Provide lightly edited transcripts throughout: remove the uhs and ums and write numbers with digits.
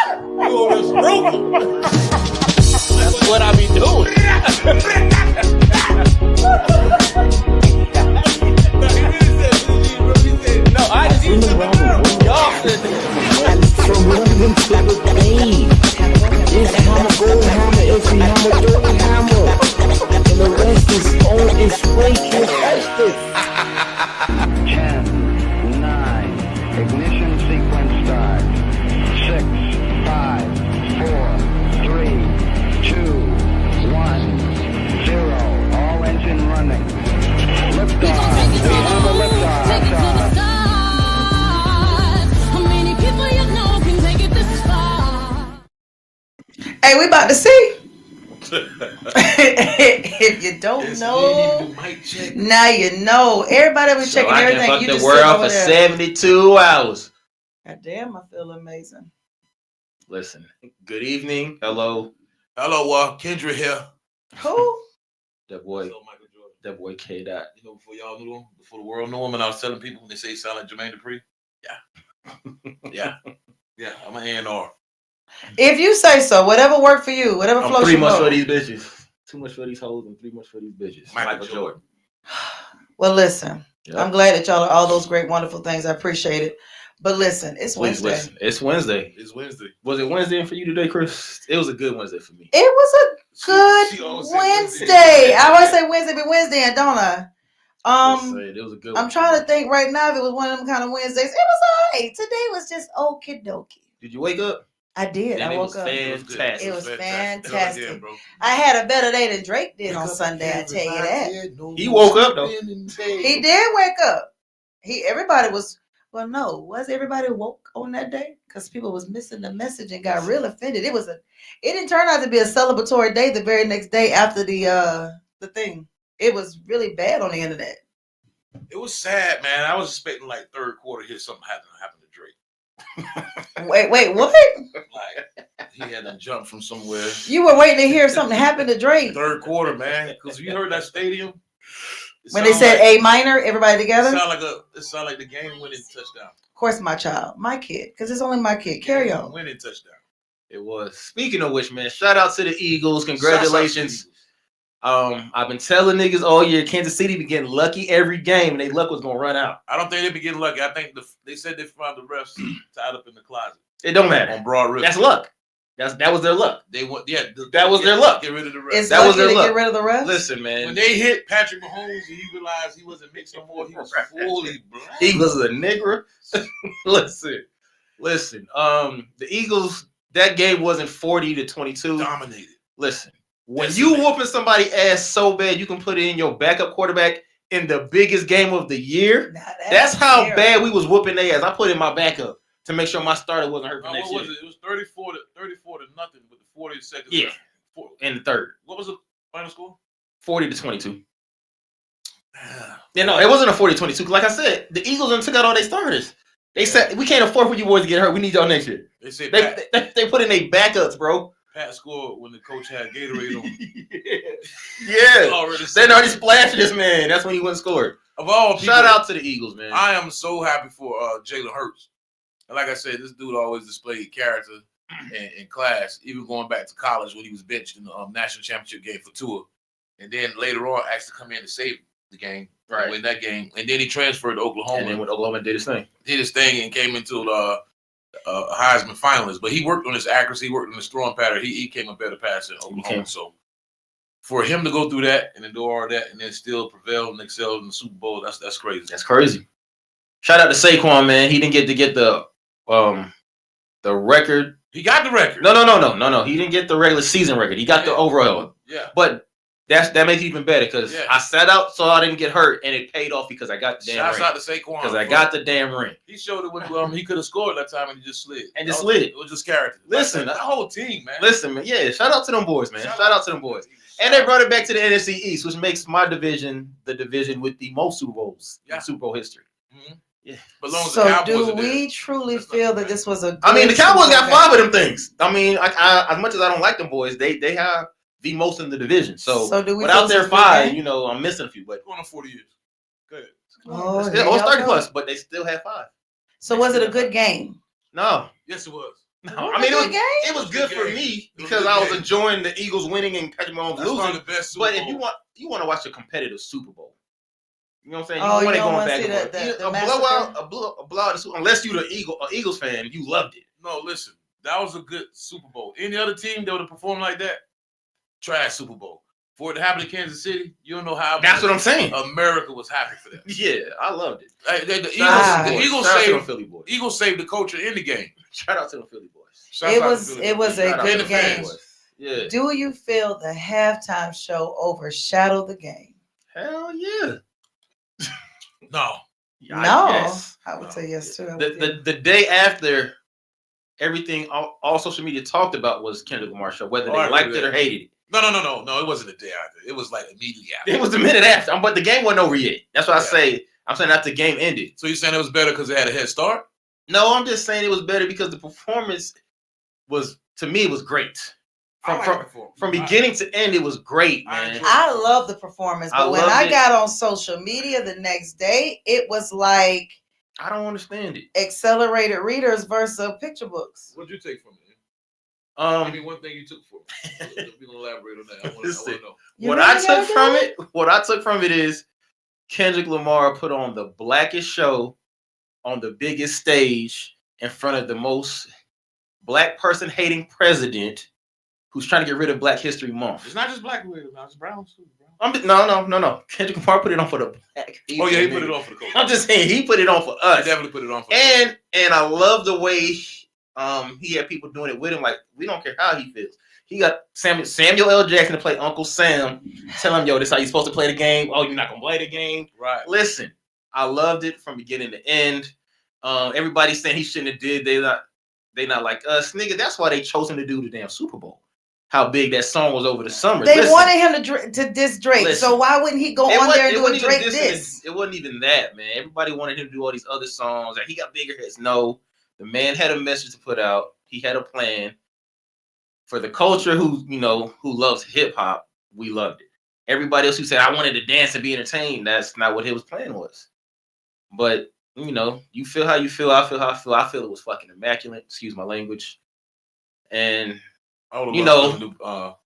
over there stroking. That's what I be doing. No, I just used to y'all said that. From London to the Bay. It's hammer, go hammer, it's hammer, do hammer. And the rest is on its way to justice. 10, 9, ignition sequence start. 6, 5, 4, 3, 2, 1, 0. All engine running. Liftoff. We have a liftoff. Hey, we about to see. If you don't know, now you know. Everybody was checking I everything. can fuck You the just world sitting over for there. 72 hours. God damn, I feel amazing. Listen, good evening. Hello. Hello, Kendra here. Who? That boy. So Michael Jordan. That boy Kdot. You know, before y'all knew him, before the world knew him, and I was telling people, they say he sound like Jermaine Dupri. Yeah. Yeah, I'm an A&R. If you say so, whatever worked for you, whatever I'm floats pretty your much boat. for these bitches. Too much for these hoes and 3 much for these bitches. Michael Jordan. Well, listen, Yep. I'm glad that y'all are all those great, wonderful things. I appreciate it. But listen, it's Please Wednesday. listen. It's Wednesday. It's Wednesday. Was it Wednesday for you today, Chris? It was a good Wednesday for me. It was a good She always say Wednesday. I always say Wednesday, but Wednesday, don't I? It was a good I'm trying to think right now if it was one of them kind of Wednesdays. It was alright. Today was just okie dokie. Did you wake up? I did. And I it woke was up. fantastic. It was Hell fantastic. yeah, bro. I had a better day than Drake did on Sunday. I tell you that. He woke up though. He did wake up. Everybody was. Well, no, was everybody woke on that day? Because people was missing the message and got real offended. It didn't turn out to be a celebratory day the very next day after the thing. It was really bad on the internet. It was sad, man. I was expecting like third quarter here something happened to Drake. Wait, what? Like he had to jump from somewhere. You were waiting to hear something happen to Drake. Third quarter, man. Because you heard that stadium. When they said A minor, everybody together? It sounded like the game winning touchdown. Of course, my child, my kid, because it's only my kid. Carry on. Winning touchdown. It was. Speaking of which, man, shout out to the Eagles. Congratulations. I've been telling niggas all year, Kansas City be getting lucky every game, and they luck was gonna run out. I don't think they be getting lucky. I think they said they found the refs tied up in the closet. It don't matter. On Broad River. That's luck. That was their luck. They want, that was their luck. Get rid of the refs. It's that was lucky their to luck. get rid of the refs. Listen, man. When they hit Patrick Mahomes and he realized he wasn't mixed no more, he was fully black. He was a nigger. Listen. The Eagles, that game wasn't 40-22. Dominated. Listen, when you whooping somebody ass so bad, you can put it in your backup quarterback in the biggest game of the year. That's how bad we was whooping their ass. I put in my backup to make sure my starter wasn't hurt for next year. What was it? It was 34 to nothing with the 40 seconds. Yeah. In the third. What was the final score? 40-22. Yeah, no, it wasn't a 40-22. Like I said, the Eagles done took out all their starters. They said we can't afford for you boys to get hurt. We need y'all next year. They said they put in their backups, bro. Pat scored when the coach had Gatorade on. Yeah. They already splashed this man. That's when he went and scored. Of all people, shout out to the Eagles, man. I am so happy for Jalen Hurts. And like I said, this dude always displayed character in class, even going back to college when he was benched in the national championship game for Tua. And then later on, actually come in to save the game, win that game. And then he transferred to Oklahoma. And then when Oklahoma did his thing. And came into the Heisman finalist. But he worked on his accuracy, he worked on his throwing pattern. He became a better passer in Oklahoma. So for him to go through that and do all that and then still prevail and excel in the Super Bowl, that's crazy. That's crazy. Shout out to Saquon, man. He didn't get to get the record. He got the record. No. He didn't get the regular season record. He got the overall. Yeah. But that makes it even better because I sat out so I didn't get hurt, and it paid off because I got the damn ring. Shouts out to Saquon. Because I got the damn ring. He showed it when he could have scored that time and he just slid. It was just character. Listen, that whole team, man. Listen, man. Yeah, shout out to them boys, man. Shout out to them boys. And they brought it back to the NFC East, which makes my division the division with the most Super Bowls in Super Bowl history. Mm-hmm. Yeah. So do we truly feel that this was a good the Cowboys got 5 of them things. I as much as I don't like them boys, they have the most in the division. So do we without their 5, I'm missing a few. But going on 40 years. Good. Oh, it's 30 plus, but they still have 5. So was it a good game? No. Yes, it was. No, Was I mean it a good game? it was good for game. me It was because a good I was game. enjoying the Eagles winning and Patrick Mahomes That's probably losing. the best Super But if Bowl. you want to watch a competitive Super Bowl, you know what I'm saying? Oh, You want you it don't going wanna back see and forth. the A massacre? blowout. Unless you're an Eagles fan, you loved it. No, listen, that was a good Super Bowl. Any other team that would have performed like that, trash Super Bowl. For it to happen in Kansas City, you don't know how. That's what I'm saying. America was happy for that. Yeah, I loved it. The Shout out to the Philly boys. Eagles saved the culture in the game. Shout out to the Philly boys. Shout It out to was Philly it boys. was a Shout out good to the game. Philly boys. Yeah. Do you feel the halftime show overshadowed the game? Hell yeah. No. No, Yes. I would say yes too. The day after, everything all social media talked about was Kendrick Lamar show, whether Oh, they I liked agree it with or that. hated it. No. It wasn't the day after. It was like immediately after. It was the minute after. But the game wasn't over yet. That's what I Yeah. say. I'm saying after the game ended. So you're saying it was better because they had a head start? No, I'm just saying it was better because the performance was, to me, it was great. From beginning to end, it was great, I man. enjoyed I love the performance, I but when loved I it. got on social media the next day, it was like I don't understand it. accelerated readers versus picture books. What'd you take from it? Give Um, me one thing you took from it. We're gonna elaborate on that. I want Listen. to know. You what really I gotta took do from it? what I took from it is Kendrick Lamar put on the blackest show on the biggest stage in front of the most black person hating president who's trying to get rid of Black History Month. It's not just black people, it's brown too. No. Kendrick Lamar put it on for the black people. Oh yeah, he nigga. put it on for the coach. I'm just saying he put it on for He us. definitely put it on for the coach. And I love the way he had people doing it with him. Like, we don't care how he feels. He got Samuel L. Jackson to play Uncle Sam. Tell him, yo, this is how you're supposed to play the game. Oh, you're not gonna play the game. Right. Listen, I loved it from beginning to end. Everybody's saying he shouldn't have did. They not like us, nigga. That's why they chose him to do the damn Super Bowl. How big that song was over the summer. They Listen, wanted him to diss Drake, Listen. so why wouldn't he go it on wasn't- there and it do a wasn't even Drake dissing diss? It wasn't even that, man. Everybody wanted him to do all these other songs. Like, he got bigger hits. No, the man had a message to put out. He had a plan. For the culture who loves hip hop, we loved it. Everybody else who said I wanted to dance and be entertained, that's not what his plan was. But you feel how you feel. I feel how I feel. I feel it was fucking immaculate. Excuse my language. And I would You love know- him to,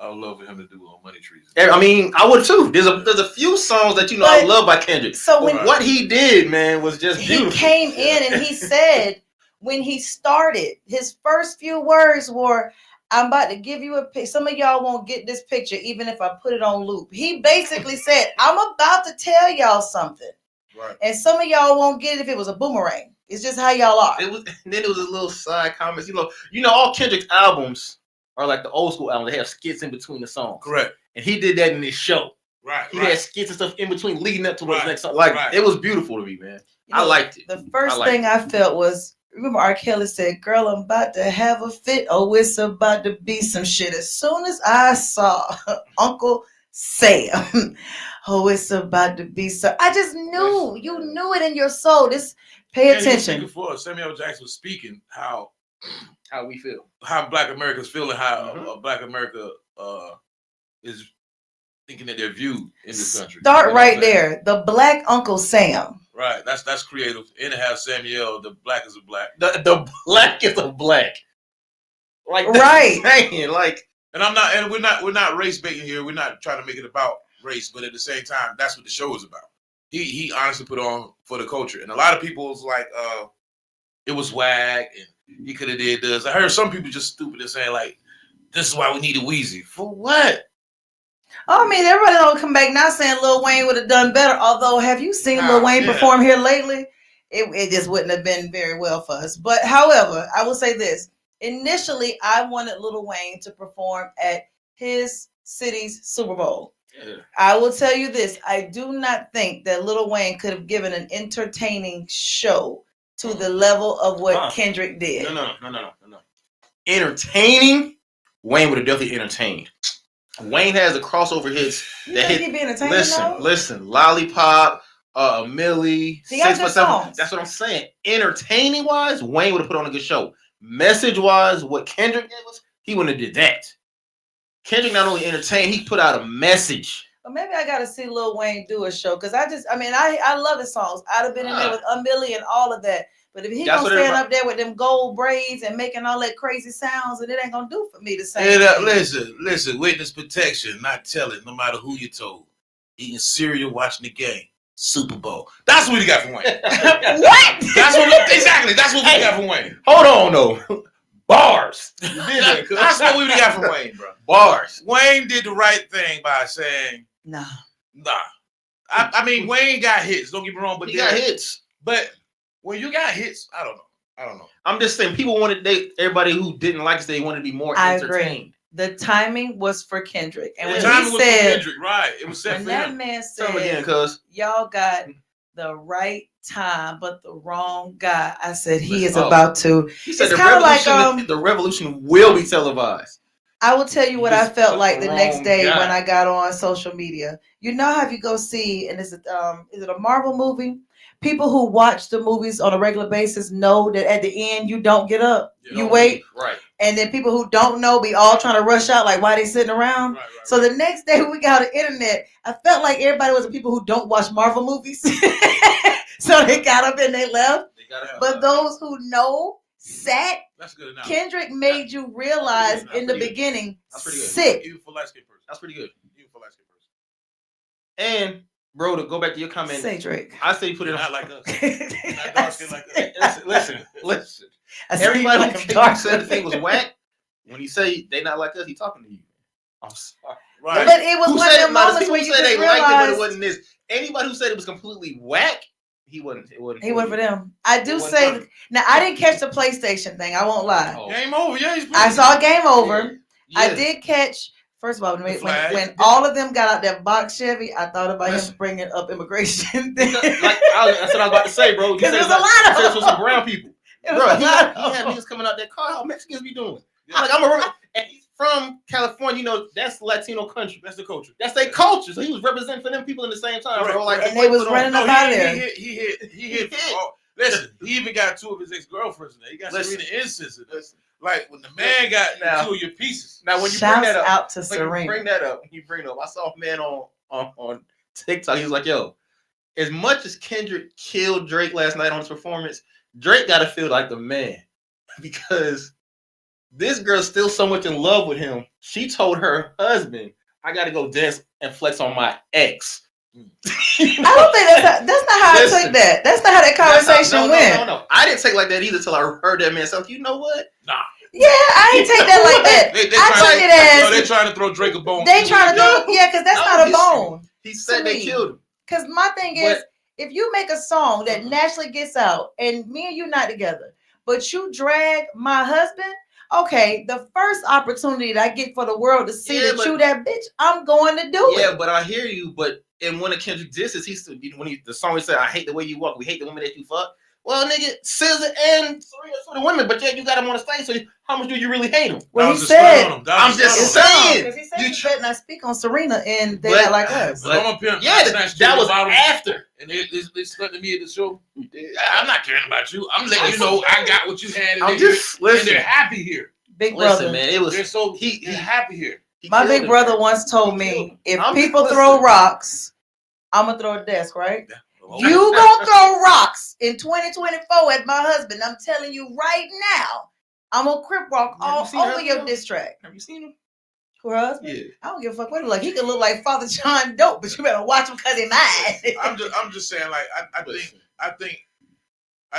I would love for him to do Money Trees. I mean, I would too. There's a few songs that I But- love by Kendrick. So when But what he did, man, was just he beautiful. came in and he said, when he started, his first few words were, "I'm about to give you a pic. Some of y'all won't get this picture, even if I put it on loop." He basically said, "I'm about to tell y'all something, Right. and some of y'all won't get it if it was a boomerang. It's just how y'all are." It was, and then it was a little side comments. All Kendrick's albums are like the old school albums. They have skits in between the songs. Correct. And he did that in his show. Right. He had skits and stuff in between leading up to what's Right. next song. Like, Right. it was beautiful to me, man. I liked it. The first I liked thing I felt was, remember R. Kelly said, "Girl, I'm about to have a fit. Oh, it's about to be some shit." As soon as I saw Uncle Sam, "Oh, it's about to be so," I just knew. You knew it in your soul. Just pay attention. Before Samuel Jackson was speaking, how we feel. how Black America's feeling, how Mhm. Black America is thinking that they're viewed in this country. Start You know what right I'm saying? there. The Black Uncle Sam. Right. That's creative. And it has Samuel, the black is a black. The black is a black. Like, that's Right. saying, like, And we're not race baiting here. We're not trying to make it about race, but at the same time, that's what the show is about. He honestly put on for the culture. And a lot of people was like, it was whack and he could have did this. I heard some people just stupid and saying like, this is why we needed Weezy. For what? Oh, I mean, everybody don't come back now saying Lil Wayne would have done better. Although, have you seen Lil Ah, Wayne yeah. perform here lately? It just wouldn't have been very well for us. But however, I will say this. Initially, I wanted Lil Wayne to perform at his city's Super Bowl. yeah. I will tell you this. I do not think that Lil Wayne could have given an entertaining show to the level of what Kendrick did. No. Entertaining, Wayne would have definitely entertained. Wayne has the crossover hits. You that think hit. he'd be entertaining though? Listen, Lollipop, Millie, He got 6 good for 7. songs. That's what I'm saying. Entertaining wise, Wayne would have put on a good show. Message wise, what Kendrick gave us, he wouldn't have did that. Kendrick not only entertained, he put out a message. But maybe I got to see Lil Wayne do a show because I love his songs. I'd have been in there with Millie and all of that. But if he That's gonna what stand up there with them gold braids and making all that crazy sounds, and it ain't gonna do for me the same. Hey, thing. listen. Witness protection, not telling, no matter who you told. Eating cereal, watching the game. Super Bowl. That's what we got from Wayne. What? That's what we got from Wayne. Hold on, though. Bars. That's what we got from Wayne, bro. Bars. Wayne did the right thing by saying, Nah. I mean, Wayne got hits. Don't get me wrong, but He got hits. But when you got hits, I don't know. I'm just saying, people wanted everybody who didn't like us, they wanted to be more I entertained. agree. The timing was for Kendrick, and when the timing he was said, for Kendrick, right? It was set when for that him. man Tell him again, said, cuz. "Y'all got the right time, but the wrong guy," I said he is Oh. about to. He said It's the kinda revolution, like, the revolution will be televised. I will tell you what I Just felt put like the the next wrong day guy. when I got on social media. You know how you go see, and is it a Marvel movie? People who watch the movies on a regular basis know that at the end you don't get up, you wait, Right. and then people who don't know be all trying to rush out like why they sitting around. Right. So the next day we got on the internet, I felt like everybody was the people who don't watch Marvel movies. So they got up and they left. But those who know sat. That's good enough. Kendrick made you realize in the beginning, That's pretty good. sick. Even for light skin person. That's pretty good. Even for light skin person. And bro, to go back to your comment, Say Drake. I say put it Not on. like us. Not dark skin like us. Listen. I said Everybody like who dark. said the thing was whack. When he say they not like us, he talking to you. I'm sorry. Right. But it was Who one of said the no, the moments people where who you said just they liked it, but it realized wasn't this. Anybody who said it was completely whack, he wasn't. It wasn't. he went for them. I do It wasn't say for them. now I didn't catch the PlayStation thing. I won't lie. Oh. Game over. Yeah, he's I saw Game Over. Yeah. I did catch. First of all, when flag. all of them got out that box Chevy, I thought about Listen. him bringing up immigration. Like, that's what I was about to say, bro. You said There's it's a lot of said it's for some brown people. It was Bro, a he lot had of niggas coming out that car. How Mexicans be doing? Yeah. Like, and he's from California. You know, that's Latino country. That's the culture. That's their culture. So he was representing for them people in the same time. Correct. Bro. Like, And they was running No, up out of there. he hit. Oh, listen, he even got two of his ex-girlfriends in there. He got Listen. Serena incense in there. Like when the man got Now- two of your pieces. Now, when you Shouts bring that up, out to when you Serena. bring that up, I saw a man on TikTok. He was like, "Yo, as much as Kendrick killed Drake last night on his performance, Drake got to feel like the man because this girl's still so much in love with him. She told her husband, I got to go dance and flex on my ex." I don't think that's not how I took that. That's not how that conversation went. No. I didn't take it like that either till I heard that man say, "You know what? Nah. Yeah, I ain't take that like that. They I took it as they're trying to throw Drake a bone. they trying to throw, because that's No, not a he's- bone. He said To they me. killed him." Because my thing is, But- if you make a song that naturally gets out and me and you not together, but you drag my husband, okay, the first opportunity that I get for the world to see Yeah, that but- you that bitch, I'm going to do Yeah, it. but I hear you. But in one of Kendrick disses, the song he said, "I hate the way you walk. We hate the women that you fuck." Well, nigga, SZA and Serena for the women, but yet you got them on the stage. So how much do you really hate them? Well, That he was a stunt said, on him. That was I'm a just stunt on him. saying. because he said You you better not speak on Serena and they But- not like us. But I'm a pimp. Yeah, I snatched that two was bottles, after. and they stunted me at the show. I'm not caring about you. I'm letting you know I got what you had, and, I'm they're, just and they're listen. happy here. Big Listen, brother. man. It was They're so he they're happy here. he My killed big him, brother man. once told He me, killed him. if I'm people just throw listening. rocks, I'm gonna throw a desk, right? Yeah. You gonna throw rocks in 2024 at my husband. I'm telling you right now. I'm gonna crip walk Have you all seen her over your video? diss track. Have you seen him? Her husband? Yeah. I don't give a fuck what he look like. He could look like Father John Dope, but you better watch him because he mad. I'm just saying, like I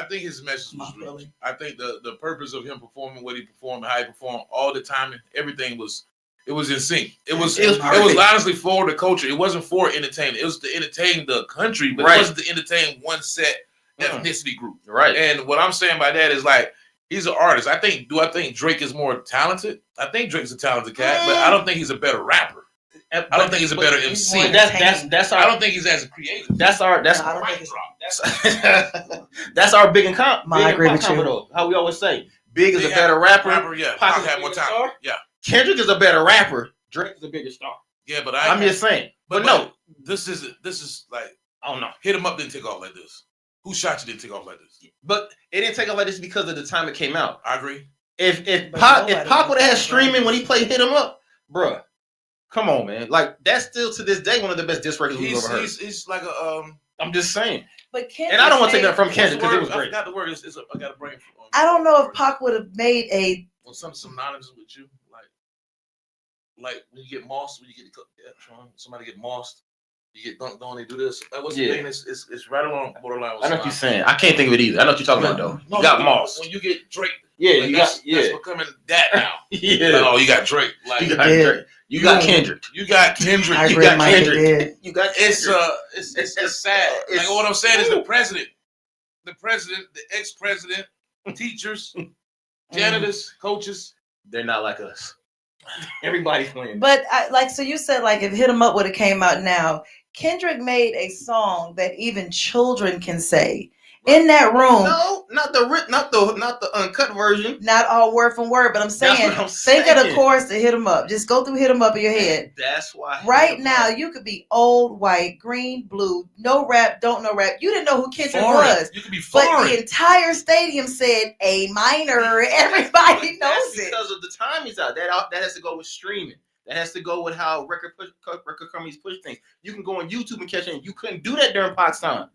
think his message was real. I think the purpose of him performing what he performed, how he performed, all the timing, everything was in sync. It was perfect. honestly for the culture. It wasn't for entertainment. It was to entertain the country, but Right. it wasn't to entertain one set ethnicity group. Right. And what I'm saying by that is like he's an artist. I think Drake is more talented? I think Drake's a talented cat, but I don't think he's a better rapper. I don't think he's a better MC. more That's I our don't think he's as creative. that's our No, I don't think it's- that's our big and comp. I agree with you. Though. How we always say, Big is a Big better rapper. Yeah. Pac Pac is a had more bigger time. star? Yeah. Kendrick is a better rapper. Drake is a bigger star. Yeah, but I'm just saying. But no, this is like I don't know. hit him up didn't take off like this. Who shot you didn't take off like this? But it didn't take off like this because of the time it came out. I agree. If But Pac nobody would have had was streaming when he played Hit 'Em Up, bruh. Come on, man. Like that's still to this day one of the best diss records we've ever heard. He's like a I'm just saying. But Kendrick And I don't want to take made- that from Kendrick because it was I great. forgot the word. I got to bring it. I don't know if Pac would have made a. Well, some synonyms with you, like when you get mossed, when you get somebody get mossed, you get dunked on. They do this. What's the thing? It's right along borderline. I know what you're saying. I can't think of it either. I know what you're talking about though. No, You got mossed. When you get Drake. Yeah, Like, you that's got becoming that now. yeah. Like, oh, you got Drake. Like You got Drake. You got Kendrick. You got Kendrick. I You agree, got Mike, Kendrick. it did. You got It's Kendrick. it's sad. It's- Like what I'm saying is the president, the ex-president, teachers, janitors, coaches. They're not like us. Everybody's playing. But so you said, like, if Hit 'Em Up would have came out now, Kendrick made a song that even children can say in that room. No, not the uncut version. Not all word from word, but I'm saying, what I'm think of the saying. chorus to Hit 'Em Up. Just go through Hit 'Em Up in your head. That's why. Right now, you could be old, white, green, blue, no rap, don't know rap. You didn't know who Kendrick was. You could be But foreign. the entire stadium said A minor. Everybody knows That's it. because of the time he's out. That has to go with streaming. That has to go with how record companies push things. You can go on YouTube and catch it. You couldn't do that during Pac's time.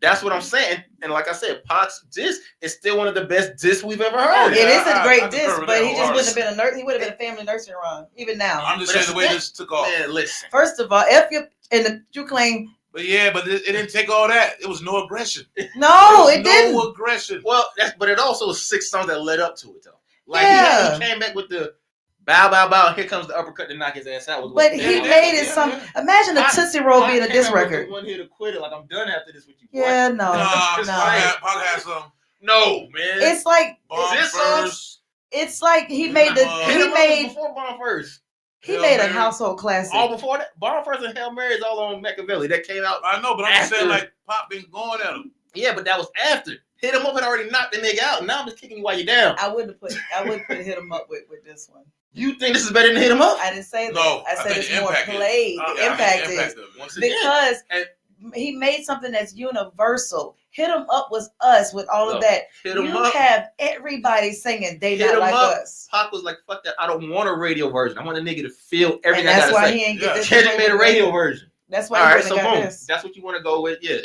That's what I'm saying. And like I said, Pac's diss is still one of the best diss we've ever heard. It is a I great concur diss, with but that he just wouldn't have wholeheartedly. been a nurse. He would have been a family nursery rhyme, even now. I'm just But saying the way it's- this took off. Man, listen. First of all, F you and you claim But it didn't take all that. It was no aggression. no, There it was didn't. No aggression. Well, but it also was 6 songs that led up to it though. Like Yeah. he came back with the bow, bow, bow. Here comes the uppercut to knock his ass out. Was But what- he Yeah, made it yeah, some. yeah. Imagine a Pac- Tootsie Roll being a Pac diss came out with record. the one here to quit it. Like I'm done after this with you. boy. Yeah, no, Nah, Just no. Pac had some No, man. It's like bomb This song- first. it's like he made the Hit Hit he 'Em Up made was before Bomb First. he Hail made a Mary. household classic. All before that, Bomb First and Hail Mary is all on Machiavelli. That came out. I know, but I'm just saying, After- like, Pop been going at him. Yeah, but that was after. Hit 'Em Up had already knocked the nigga out. Now I'm just kicking you while you're down. I wouldn't put Hit 'Em Up with this one. You think this is better than Hit 'Em Up? I didn't say that. No, I I said think it's the more impact is- played. Oh, The yeah, impact The is impact of it. Once again, because And- he made something that's universal. Hit 'Em Up was us with all of Look, that. Hit 'Em You Up. have everybody singing "They Hit Not 'Em Like Up. Us," Pac was like, fuck that. I don't want a radio version. I want a nigga to feel and everything I that's gotta why say. he ain't Yeah. get this. Kendrick made a radio version. That's why All he right, wouldn't so have got boom. this. That's what you want to go with. Yeah.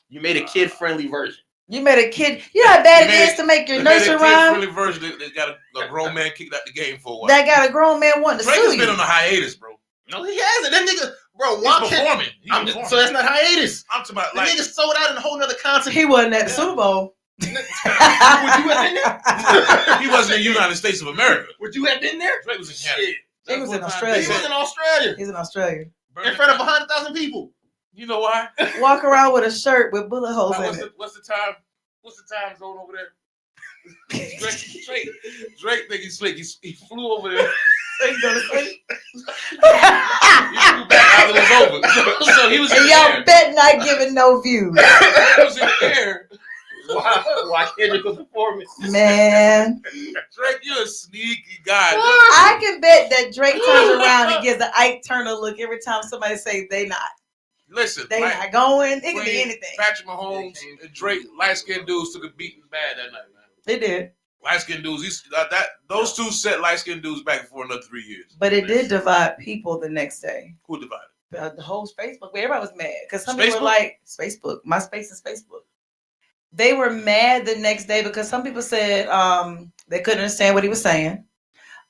You made a kid-friendly version. You made a kid. You know how bad You it made is to make your They made nursery a rhyme kid-friendly version that got a grown man kicked out the game for a while. that got a grown man wanting to Drake sue has been you. on a hiatus, bro. No, he hasn't. That nigga, bro, He's walk performing. He's I'm performing. so that's not hiatus. I'm talking about The like nigga sold out in a whole nother concept. He wasn't at the Super Bowl. Would you have been there? he wasn't in the United States of America. Would you have been there? Drake was in Canada. Shit. He was in He Australia. was in Australia He's in Australia. in front of 100,000 people. You know why? Walk around with a shirt with bullet holes in it. What's the time? What's the time zone over there? Drake think he's slick. He flew over there. He go to sleep. He flew back out. It was over. So he was in And the y'all air. bet not giving no views. He was in the air. Why Kendrick was performing? Man, Drake, you're a sneaky guy. I can bet that Drake turns around and gives the Ike Turner look every time somebody say they not. Listen, They like, not going. It can be when anything. Patrick Mahomes and Drake, light skinned dudes took a beating bad that night, man. They did. Light skinned dudes, those two set light skinned dudes back for another 3 years. But it did divide people the next day. Who divided? The whole Facebook, everybody was mad because some people Facebook? were like, Facebook, MySpace is Facebook. They were mad the next day because some people said they couldn't understand what he was saying.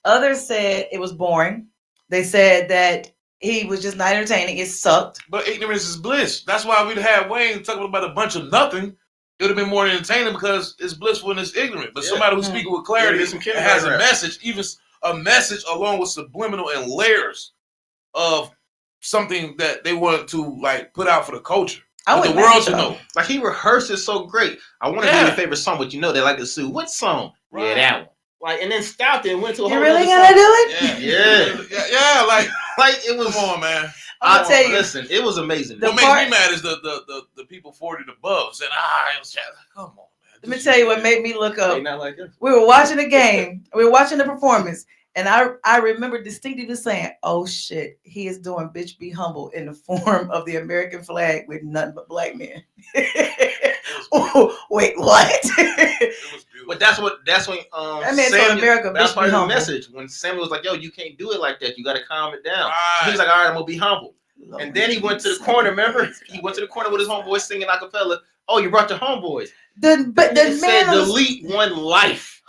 Others said it was boring. They said that he was just not entertaining. It sucked. But ignorance is bliss. That's why we'd have Wayne talking about a bunch of nothing. It would have been more entertaining because it's blissful and it's ignorant. But Yeah. somebody who's speaking with clarity Yeah, get some and has a kindergarten rap. message, even a message along with subliminal and layers of something that they wanted to like put out for the culture. I For the wouldn't world to mind, know. Like he rehearses so great. I want to Yeah. do your favorite song, but you know they like to sue. What song? Yeah, Right. that one. Like and then stopped it and went to a You whole really other gonna song. do it? Yeah, like Like it was. come on, man. I'll tell you. Listen, it was amazing. The What makes part- me mad is the people 40 and above saying, it was come on, man. Let me tell you what made me look They up. not like us. We were watching the game. We were watching the performance. And I remember distinctly saying, oh shit, he is doing Bitch Be Humble in the form of the American flag with nothing but black men. Oh, wait, what? It was beautiful. But that's when That man told America, that's bitch, part be of the humble. message. When Samuel was like, yo, you can't do it like that. You gotta calm it down. Right. He was like, all right, I'm gonna be humble. Lord And then he went to the Jesus. corner. Remember, he went to the corner with his homeboys singing a cappella. Oh, you brought your homeboys. But the It said man on the- delete one life.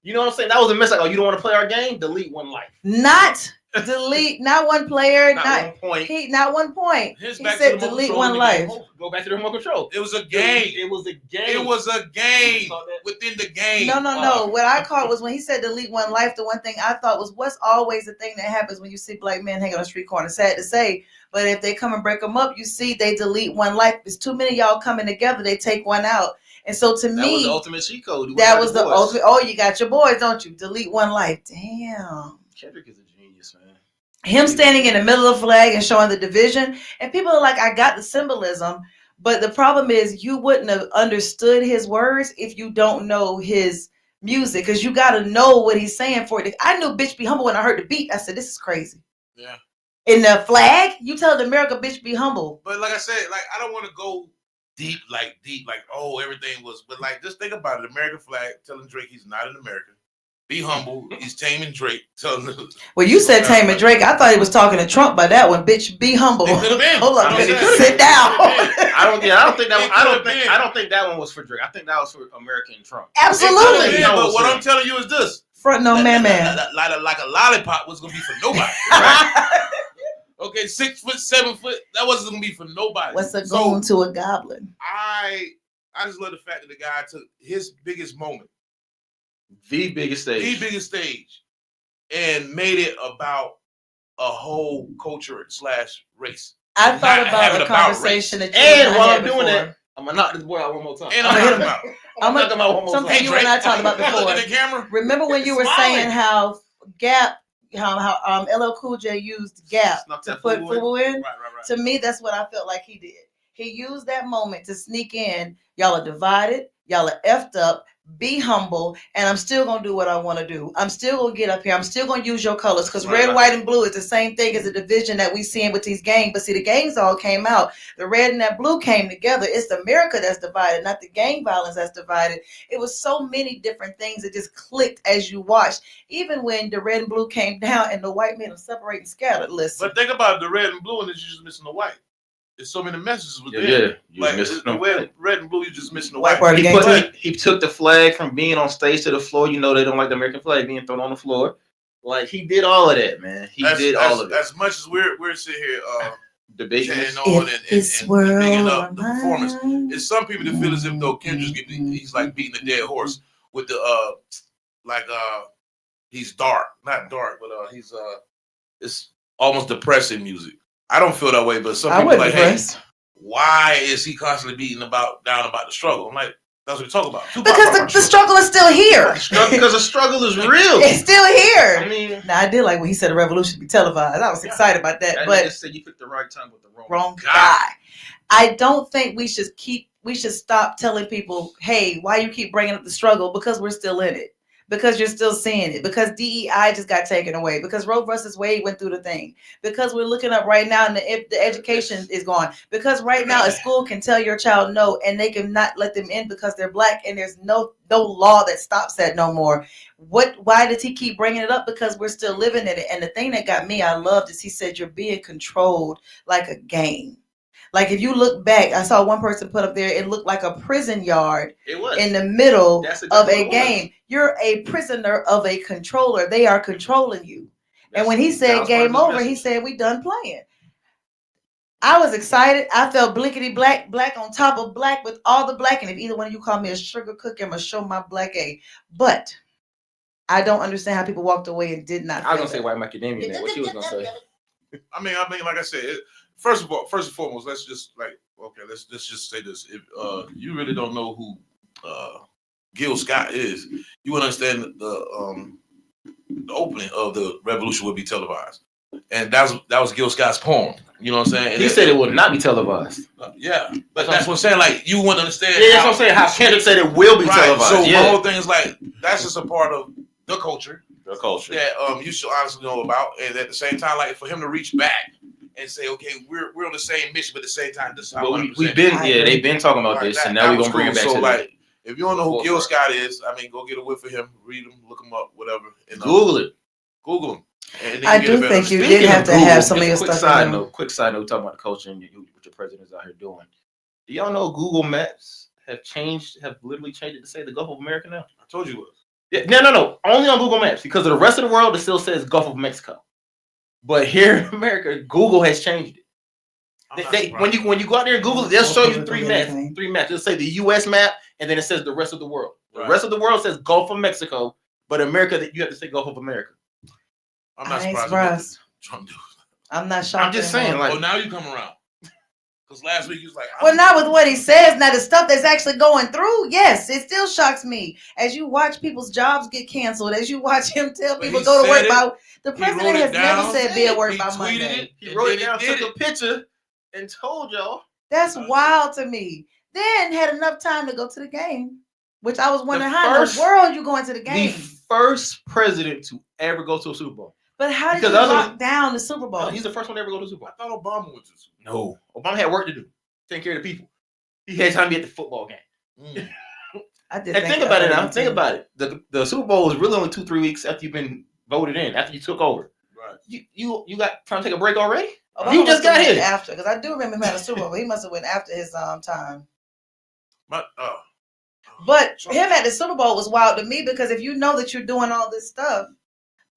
You know what I'm saying? That was a mess. Like, oh, you don't want to play our game? Delete one life. not delete, not one player, Not not 1 point. not 1 point. His He back to said the remote delete control one in the life. game. Go back to the remote control. It was a game. It was a game. It was a game You saw that? within the game. No. What I caught was when he said delete one life, the one thing I thought was what's always the thing that happens when you see black men hanging on the street corner. Sad to say, but if they come and break them up, you see they delete one life. There's too many of y'all coming together, they take one out. And so to That me, was the ultimate cheat code. that was the ultimate. Oh, you got your boys, don't you? Delete one life. Damn. Kendrick is a genius, man. Him standing in the middle of the flag and showing the division, and people are like, I got the symbolism, but the problem is you wouldn't have understood his words if you don't know his music, because you got to know what he's saying for it. I knew bitch be humble when I heard the beat. I said, this is crazy. Yeah. In the flag, you tell America bitch be humble. But like I said, like I don't want to go deep, like oh, everything was, but like just think about it. American flag telling Drake he's not an American. Be humble. He's taming Drake. Telling him. Well, you said Tame and Drake. I thought he was talking to Trump by that one. Bitch, be humble. It could have been. Hold on, I mean, it sit could've down. I don't think that. It I could've don't think that one was for Drake. I think that was for American Trump. It could've Absolutely. been, but what I'm telling you is this: Front no man. like a lollipop was gonna be for nobody. Okay, 6 foot, 7 foot. That wasn't gonna be for nobody. What's a goon to a goblin? I just love the fact that the guy took his biggest moment, The biggest stage. and made it about a whole culture / race. I Not thought about having a about conversation that you And I while had I'm doing before. that, I'm gonna knock this boy out one more time. And I'm talking about. I'm knock him out one more something time. you and I talked about Look before. at the camera. Remember when you were Smiling. saying how Gap, how LL Cool J used Gap Snuck to that put fool in. Fubu in? Right. To me, that's what I felt like he did. He used that moment to sneak in. Y'all are divided. Y'all are effed up. Be humble, and I'm still gonna do what I want to do. I'm still gonna get up here. I'm still gonna use your colors, because red, white, and blue is the same thing as the division that we seeing with these gangs. But see, the gangs all came out. The red and that blue came together. It's America that's divided, not the gang violence that's divided. It was so many different things that just clicked as you watched. Even when the red and blue came down and the white men are separating, scattered. Listen, But think about the red and blue, and it's just missing the white. There's so many messages with Yeah, it. you Like missed the red and blue, you're just missing the White white. part. He took the flag from being on stage to the floor. You know they don't like the American flag being thrown on the floor. Like, he did all of that, man. He did all of it. As much as we're sitting here Debating chatting this. on if this and world bigging up the were performance, mine. it's some people that feel as if though Kendrick's he's like beating a dead horse with the he's dark, not dark, but he's it's almost depressing music. I don't feel that way, but some I people wasn't like, depressed. hey, why is he constantly beating down about the struggle? I'm like, that's what we talk about. Because the struggle is still here. Because the struggle is real. It's still here. I mean, Now, I did like when he said the revolution be televised. I was excited about that, that but nigga said you picked the right time with the wrong guy. I don't think we should stop telling people, hey, why you keep bringing up the struggle? Because we're still in it. Because you're still seeing it. Because DEI just got taken away. Because Roe versus Wade went through the thing. Because we're looking up right now and the education is gone. Because right now a school can tell your child no and they can not let them in because they're black, and there's no law that stops that no more. Why does he keep bringing it up? Because we're still living in it. And the thing that got me, I loved, is he said you're being controlled like a game. Like, if you look back, I saw one person put up there, it looked like a prison yard in the middle of a game. You're a prisoner of a controller. They are controlling you. And when he said game over, he said, we done playing. I was excited. I felt blinkety black on top of black with all the black. And if either one of you call me a sugar cookie, I'm going to show my black A. But I don't understand how people walked away and did not. I was going to say white macadamia, man. What you was going to say? I mean, like I said, first and foremost, let's just just say this. If you really don't know who Gil Scott is, you would understand the opening of the revolution would be televised, and that was Gil Scott's poem. You know what I'm saying? And he said it would not be televised. Yeah, but that's what I'm saying. Like, you wouldn't understand. Yeah, that's what I'm saying. How Kendrick said it will be televised. So my whole thing is like, that's just a part of the culture. The culture that you should honestly know about, and at the same time, like, for him to reach back and say, okay, we're on the same mission, but at the same time, this is how we've been. Yeah, they've been talking about this, and now we're gonna bring it back. So, to like, if you don't know who Gil Scott is, I mean, go get a whiff of him, read him, look him up, whatever. And, Google it. Google him. And I do think you did have to have some of your quick stuff. Side note, talking about the culture and what your president's out here doing. Do y'all know Google Maps have literally changed it to say the Gulf of America now? I told you it was. Yeah, no. Only on Google Maps because of the rest of the world, it still says Gulf of Mexico. But here in America, Google has changed it. When you go out there and Google it, they'll show you three maps. It'll say the U.S. map, and then it says the rest of the world. The rest of the world says Gulf of Mexico, but America, that you have to say Gulf of America. I'm not surprised. Trump do. I'm not shocked. I'm just saying, like, well, now you come around. Because last week he was like, well, not with what he says. Now the stuff that's actually going through, yes, it still shocks me. As you watch people's jobs get canceled, as you watch him tell people go to work by. The president has never said be at work by Monday. He wrote it down, took a picture, and told y'all. That's wild to me. Then had enough time to go to the game, which I was wondering how in the world you going to the game. The first president to ever go to a Super Bowl. But how did you lock down the Super Bowl? No, he's the first one to ever go to the Super Bowl. I thought Obama went to the Super Bowl. No, Obama had work to do, taking care of the people. He had time to be at the football game. I did. And think about it now. Think about it. The Super Bowl was really only 2-3 weeks after you've been voted in, after you took over. Right. You got time to take a break already? Obama you just got here after, because I do remember him having a Super Bowl. He must have went after his time. But him at the Super Bowl was wild to me because if you know that you're doing all this stuff,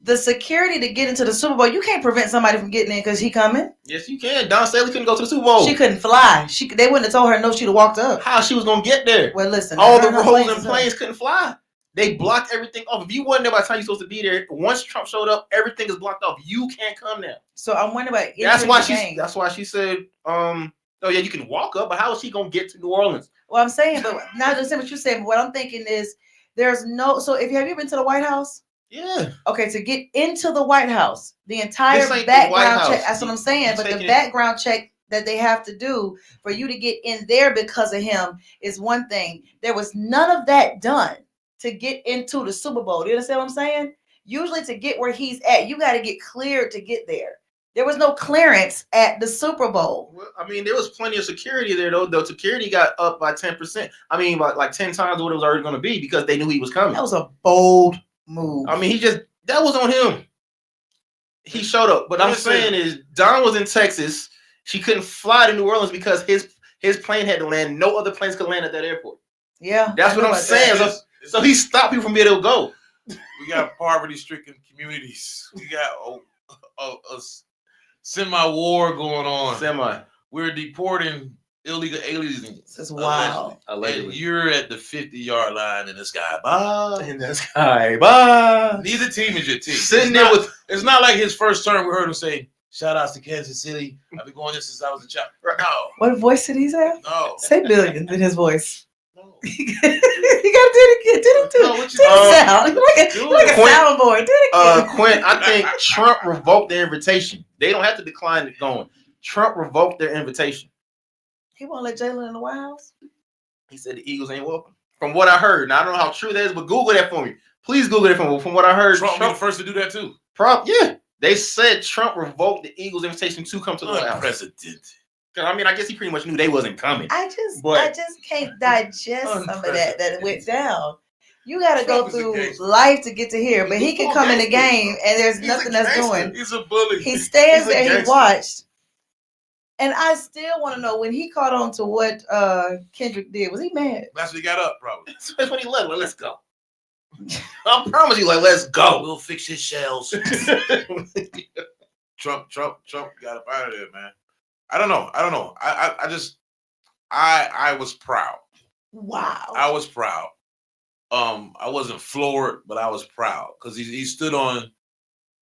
the security to get into the Super Bowl, you can't prevent somebody from getting in because he coming. Yes, you can. Don Staley couldn't go to the Super Bowl. She couldn't fly. They wouldn't have told her no. She'd have walked up. How she was gonna get there? Well, listen, all the roads and planes couldn't fly. They blocked everything off. If you wasn't there by the time you're supposed to be there, once Trump showed up, everything is blocked off. You can't come now. So I'm wondering about that's why she said, oh yeah, you can walk up, but how is she gonna get to New Orleans? Well, I'm saying, but not just what you said, but what I'm thinking is there's no. So have you been to the White House? Yeah. Okay, to get into the White House, the entire background check. That's what I'm saying. But the background check that they have to do for you to get in there because of him is one thing. There was none of that done to get into the Super Bowl. Do you understand what I'm saying? Usually to get where he's at, you got to get cleared to get there. There was no clearance at the Super Bowl. Well, I mean, there was plenty of security there, though. The security got up by 10%. I mean, by like 10 times what it was already going to be because they knew he was coming. That was a bold move. I mean, that was on him. He showed up. But I'm saying is, Don was in Texas. She couldn't fly to New Orleans because his plane had to land. No other planes could land at that airport. Yeah. That's what I'm saying. So he stopped people from being able to go. We got poverty-stricken communities. We got a semi-war going on. We're deporting illegal aliens. This is wild. Allegedly. And you're at the 50-yard line in the sky. Bye. In the sky. Bye. Neither team is your team. It's not like his first term. We heard him say, "Shout outs to Kansas City. I've been going this since I was a child." No. What voice did he have? No. Say billions in his voice. No. You gotta do it again. Do the sound. Like a soundboard. Do it again. Quinn, I think Trump revoked the invitation. They don't have to decline it going. Trump revoked their invitation. He won't let Jalen in the White House? He said the Eagles ain't welcome. From what I heard. Now, I don't know how true that is, but Google that for me. Please Google it for me. From what I heard. Trump was the first to do that, too. Yeah. They said Trump revoked the Eagles' invitation to come to the White House. Unprecedented. I mean, I guess he pretty much knew they wasn't coming. I just can't digest some of that went down. You got to go through life to get to here, but he can come in the game and there's nothing that's doing. He's a bully. He stands there, he watched. And I still want to know when he caught on to what Kendrick did. Was he mad? That's when he got up, probably. That's when he left. Well, let's go. I promise you, let's go. We'll fix his shells. Trump got up out of there, man. I don't know. I was proud. Wow. I was proud. I wasn't floored, but I was proud because he stood on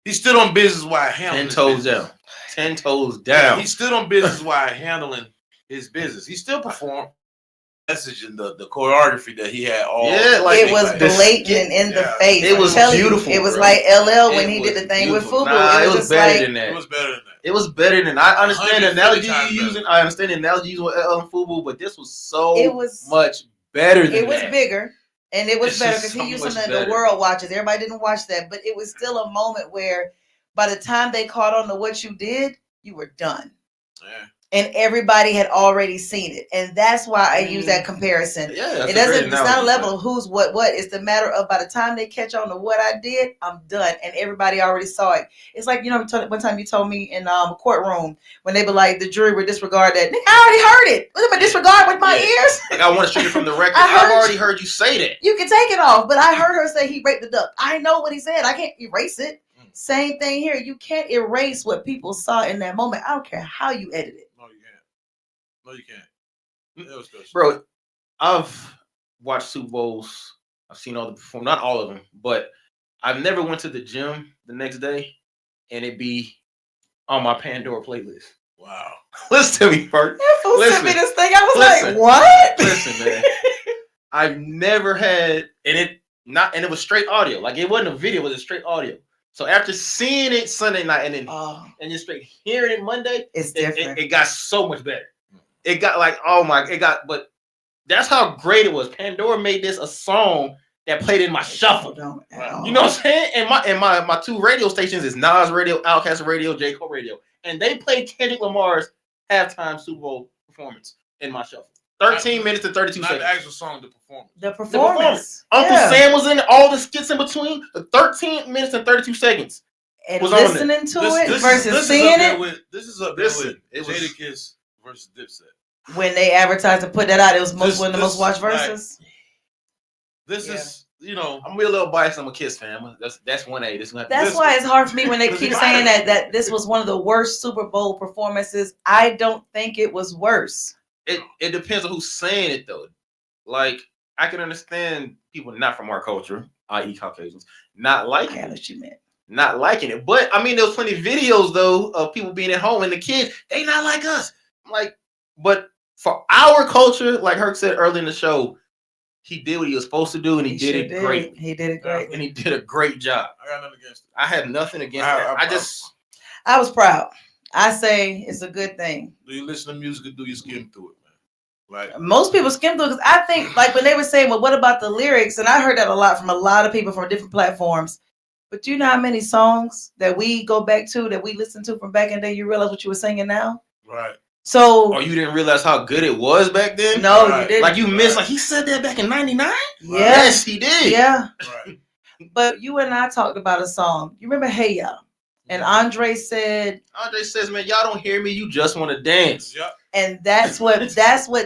business while handling 10 toes down. 10 toes down. He stood on business while handling his business. He still performed. Message and the choreography that he had it was blatant in the face. It was beautiful. It was like LL when he did the thing with Fubu. Nah, it was better than that. It was better than that. It was better than I understand the analogy you're using. I understand the analogy you using with LL and Fubu, but this was much better than that. It was bigger. And it was better because he used something that the world watches. Everybody didn't watch that, but it was still a moment where by the time they caught on to what you did, you were done. Yeah. and everybody had already seen it, and that's why I use that comparison. Yeah, It doesn't. It's not a level of who's what. It's the matter of by the time they catch on to what I did, I'm done, and everybody already saw it. It's like one time you told me in a courtroom when they were like the jury would disregard that. Nigga, I already heard it. Look at my disregard with my ears. Like I want to strike it from the record. I've already heard you say that. You can take it off, but I heard her say he raped the duck. I know what he said. I can't erase it. Same thing here. You can't erase what people saw in that moment. I don't care how you edit it. No, you can't. Bro, I've watched Super Bowls. I've seen all the perform, not all of them, but I've never went to the gym the next day and it be on my Pandora playlist. Wow. Listen to me, Bert. That fool sent me this thing. I was like, what? Listen, man. I've never had, and it was straight audio. Like it wasn't a video, it was straight audio. So after seeing it Sunday night and then just straight hearing it Monday, it's different. It got so much better. It got like, but that's how great it was. Pandora made this a song that played in my shuffle. Wow. You know what I'm saying? And my two radio stations is Nas Radio, Outkast Radio, J. Cole Radio. And they played Kendrick Lamar's halftime Super Bowl performance in my shuffle. 13 minutes and 32 seconds. Not the actual song, the performance. The performance. Uncle Sam was in all the skits in between. The 13 minutes and 32 seconds. And listening to it versus seeing it. This is up there with Jadakiss versus Dipset. When they advertised and put that out, it was one of the most watched verses. This is, I'm a little biased. I'm a Kiss fan. That's 1A. That's why it's hard for me when they keep saying that this was one of the worst Super Bowl performances. I don't think it was worse. It depends on who's saying it though. Like I can understand people not from our culture, i.e. Caucasians, not liking it. What you meant. Not liking it. But I mean, there was plenty of videos though of people being at home and the kids, they not like us. But for our culture, like Herc said earlier in the show, he did what he was supposed to do and he did it great. He did it great. And he did a great job. I got nothing against it. I had nothing against it. I was proud. I say it's a good thing. Do you listen to music or do you skim through it, man? Like most people skim through it because I think like when they were saying, well, what about the lyrics? And I heard that a lot from a lot of people from different platforms. But you know how many songs that we go back to that we listen to from back in the day, you realize what you were singing now? Right. So you didn't realize how good it was back then? No, you didn't. Like you missed, like he said that back in 99? Yeah. Yes, he did. Yeah. Right. But you and I talked about a song. You remember Hey Ya? And Andre says, man, y'all don't hear me, you just want to dance. Yep. And that's what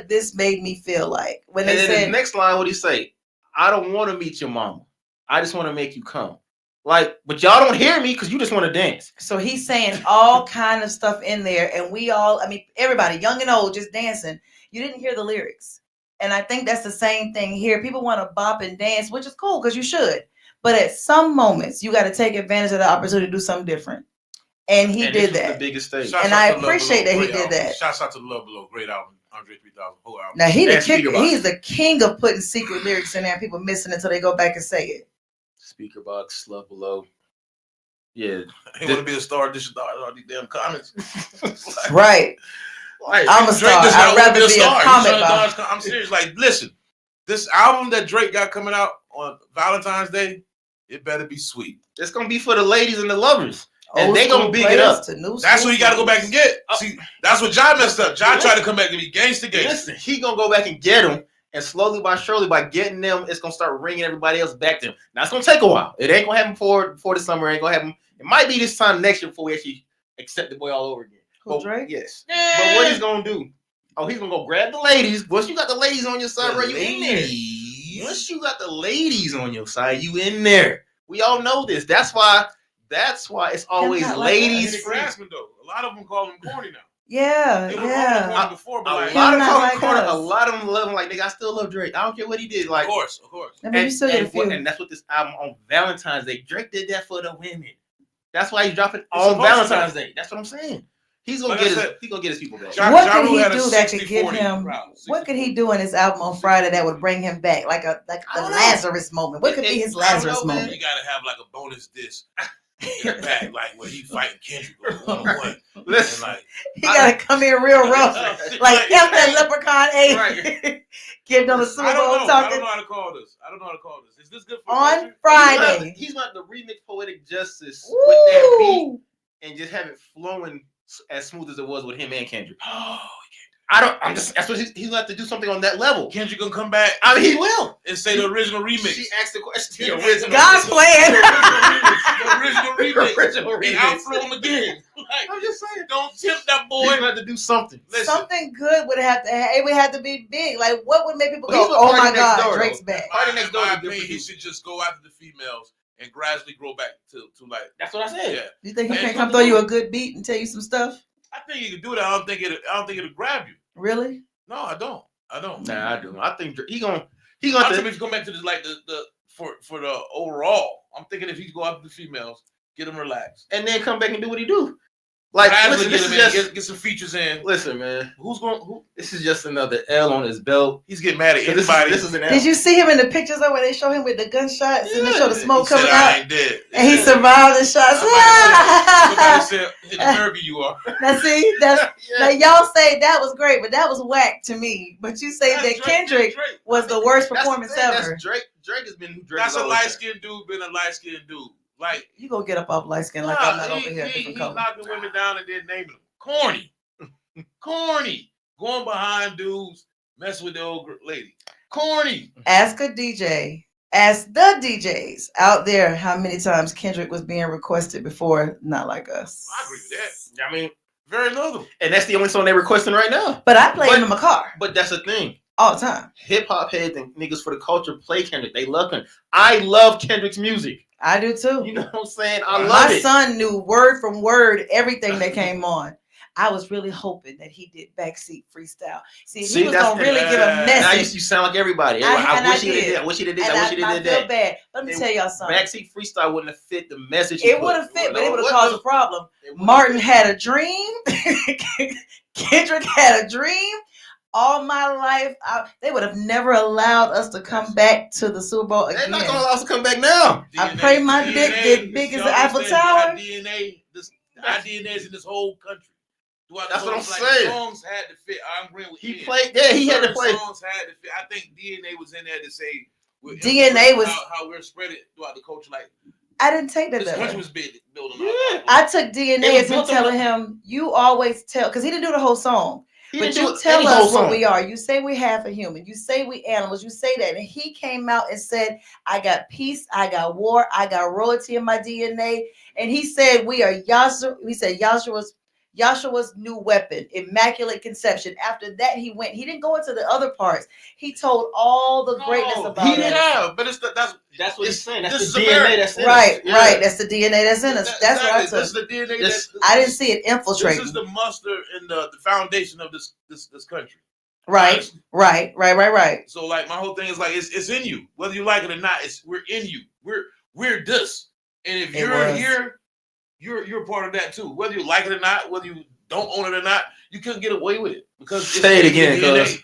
this made me feel like. When they said the next line, what he say? I don't want to meet your mama. I just want to make you come. Like, but y'all don't hear me because you just want to dance. So he's saying all kind of stuff in there, and we all, I mean, everybody, young and old, just dancing. You didn't hear the lyrics. And I think that's the same thing here. People want to bop and dance, which is cool because you should. But at some moments, you got to take advantage of the opportunity to do something different. And he did that. The biggest stage. And I appreciate that he did that. Shouts out to Love Below, great album. Andre 3000, whole album. Now he's the king of putting secret lyrics in there and people missing it until they go back and say it. Speaker box, Love Below. Yeah. He want to be a star, this is all these damn comments. Right. I'm a star. I'd rather be a comment. I'm serious. Like, listen, this album that Drake got coming out on Valentine's Day, it better be sweet. It's gonna be for the ladies and the lovers, and they gonna big it up. That's what you got to go back and get. See, that's what John messed up. John tried to come back and be gangsta. Listen, he gonna go back and get them, and slowly but surely, by getting them, it's gonna start bringing everybody else back to him. Now it's gonna take a while. It ain't gonna happen before the summer. It ain't gonna happen. It might be this time next year before we actually accept the boy all over again. Drake? Yes. But what he's gonna do? Oh, he's gonna go grab the ladies. Once you got the ladies on your side, bro, you in there. Once you got the ladies on your side, you in there. We all know this. That's why it's always ladies. Like harassment though. A lot of them call him corny now. Yeah, they were corny before, but a lot of them call him corny. A lot of them love him. Like, nigga, I still love Drake. I don't care what he did. Like, of course. And that's what this album on Valentine's Day. Drake did that for the women. That's why he's dropping on Valentine's Day. That's what I'm saying. He's gonna get his people back. What could he do that could give him? What could he do in his album on Friday that would bring him back, like a Lazarus moment? What could be his Lazarus moment? You gotta have like a bonus disc in the back, like when he fighting Kendrick one. Listen, like he gotta come in real rough, like F that leprechaun. Right. Get on the Super Bowl talking. I don't know how to call this. Is this good for on Friday? He's not the remix Poetic Justice with that beat and just have it flowing as smooth as it was with him and Kendrick. Oh, That's what he's gonna have to do something on that level. Kendrick gonna come back. I mean, he will. And say the original remix. She asked the question. The original. God's plan. The original remix. Original And remix. outflow him again. Like, I'm just saying, don't tempt that boy. he's gonna have to do something. Listen, Something good would have to. It would have to be big. Like what would make people Well, go, he's a "Oh Party my Next God, Door, Drake's though. back." Party Next Door in is my a different opinion, he dude. should just go after the females and gradually grow back to like. That's what I said. Yeah, You think he And can't come throw you a good beat and tell you some stuff? I think he can do that. I don't think it'll grab you. Really? No, I don't. Nah, I do. I think he gonna. I'm thinking if you go back to this, like the for the overall, I'm thinking if he go after the females, get him relaxed. And then come back and do what he do. Like, Gradually listen, this get is him in, just. get some features in. Listen, man. Who? This is just another L on his belt. He's getting mad at This anybody. is, this is an L. Did you see him in the pictures though, where they show him with the gunshots and they show the Yeah. smoke He said, coming I out, ain't dead. and he survived the shots? Somebody said, "Hit the nervy you are." Now see, that's Yeah. like y'all say that was great, but that was whack to me. But you say That's that Drake, Kendrick Drake. was the worst That's the performance thing, ever. That's Drake. Drake has been. Drake That's a has light always skinned dude. Been a light skinned dude. Like You gonna get up off light skin like I'm not over here, he different color. knocking women down and then naming them corny, going behind dudes, messing with the old lady, corny. Ask a DJ, ask the DJs out there how many times Kendrick was being requested before. Not like us. I agree with that. I mean, Very little. and that's the only song they're requesting right now. But I play him But- in my car But that's the thing. all the time. Hip hop heads and niggas for the culture play Kendrick. They love him. I love Kendrick's music. I do too. You know what I'm saying? I love My it. son knew word from word everything that came on. I was really hoping that he did backseat freestyle. See, he was that's gonna really give a Now Now you message. sound like everybody. and I wish I he did did. that. I wish he did this. And I wish he I did feel that. bad. Let me tell y'all something. Backseat freestyle wouldn't have fit the message. It would have fit, but it would have caused a problem. It would've Martin fit. had a dream. Kendrick had a dream. All my life, they would have never allowed us to come back to the Super Bowl They're again. not gonna allow us to come back now. I pray my dick get big as the Eiffel Tower. DNA, our DNA is in this whole country. That's what I'm Like, saying. The songs had to fit. I'm agreeing with He Ken. played. Yeah, he had to Certain play. Songs had to fit. I think DNA was in there to say DNA was- how we're spread it throughout the culture. Like I didn't take that this that country way. was building. Yeah. I took DNA It was as him built on telling the- him, you always tell, because he didn't do the whole song. He But didn't do you tell any whole us what song. we are. You say we half a human. You say we animals. You say that. And he came out and said, I got peace. I got war. I got royalty in my DNA. And he said, we are Yahshua. He said, Yahshua's new weapon, immaculate conception. After that, he didn't go into the other parts. He told all the greatness about he it. didn't have, but That's what he's saying. That's this the is DNA America. that's in Right, us. Yeah. right. That's the DNA that's in us. That's what I This took. is the DNA. This- I didn't see it This infiltrating. is the muster and the foundation of this country. Right, Honestly. right. So like my whole thing is like it's in you, whether you like it or not. We're in you. We're this, and if It you're was. here, you're a part of that too. Whether you like it or not, whether you don't own it or not, you couldn't get away with it because Say it again, in your cuz. DNA.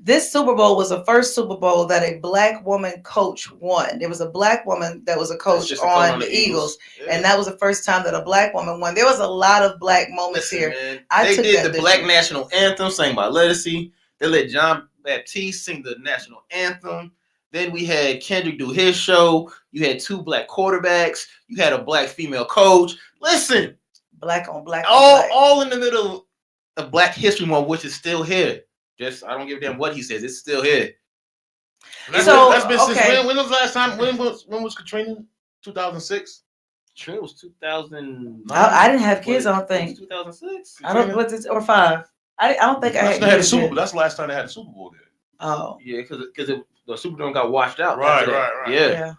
This Super Bowl was the first Super Bowl that a black woman coach won. There was a black woman that was a coach just a coach on on the the Eagles, Yeah. and that was the first time that a black woman won. There was a lot of black moments Listen, here. man, I they took did that the this Black year. National Anthem sang by Lettucey. They let John Baptiste sing the national anthem. Then we had Kendrick do his show. You had two black quarterbacks. You had a black female coach. Listen, Black on black on black. all in the middle of Black History Month, which is still here. Just I don't give a damn what he says. It's still here. And that's So, that's been since okay. when was the last time? When was Katrina? 2006. True, it was 2009. I didn't have kids. I don't think. 2006. I don't. What's it or 5? I don't think I That's had when they had the kids Super yet. Bowl. That's the last time they had the Super Bowl there. Oh, Yeah, because the Superdome got washed out. Right, after that. right. Yeah. yeah.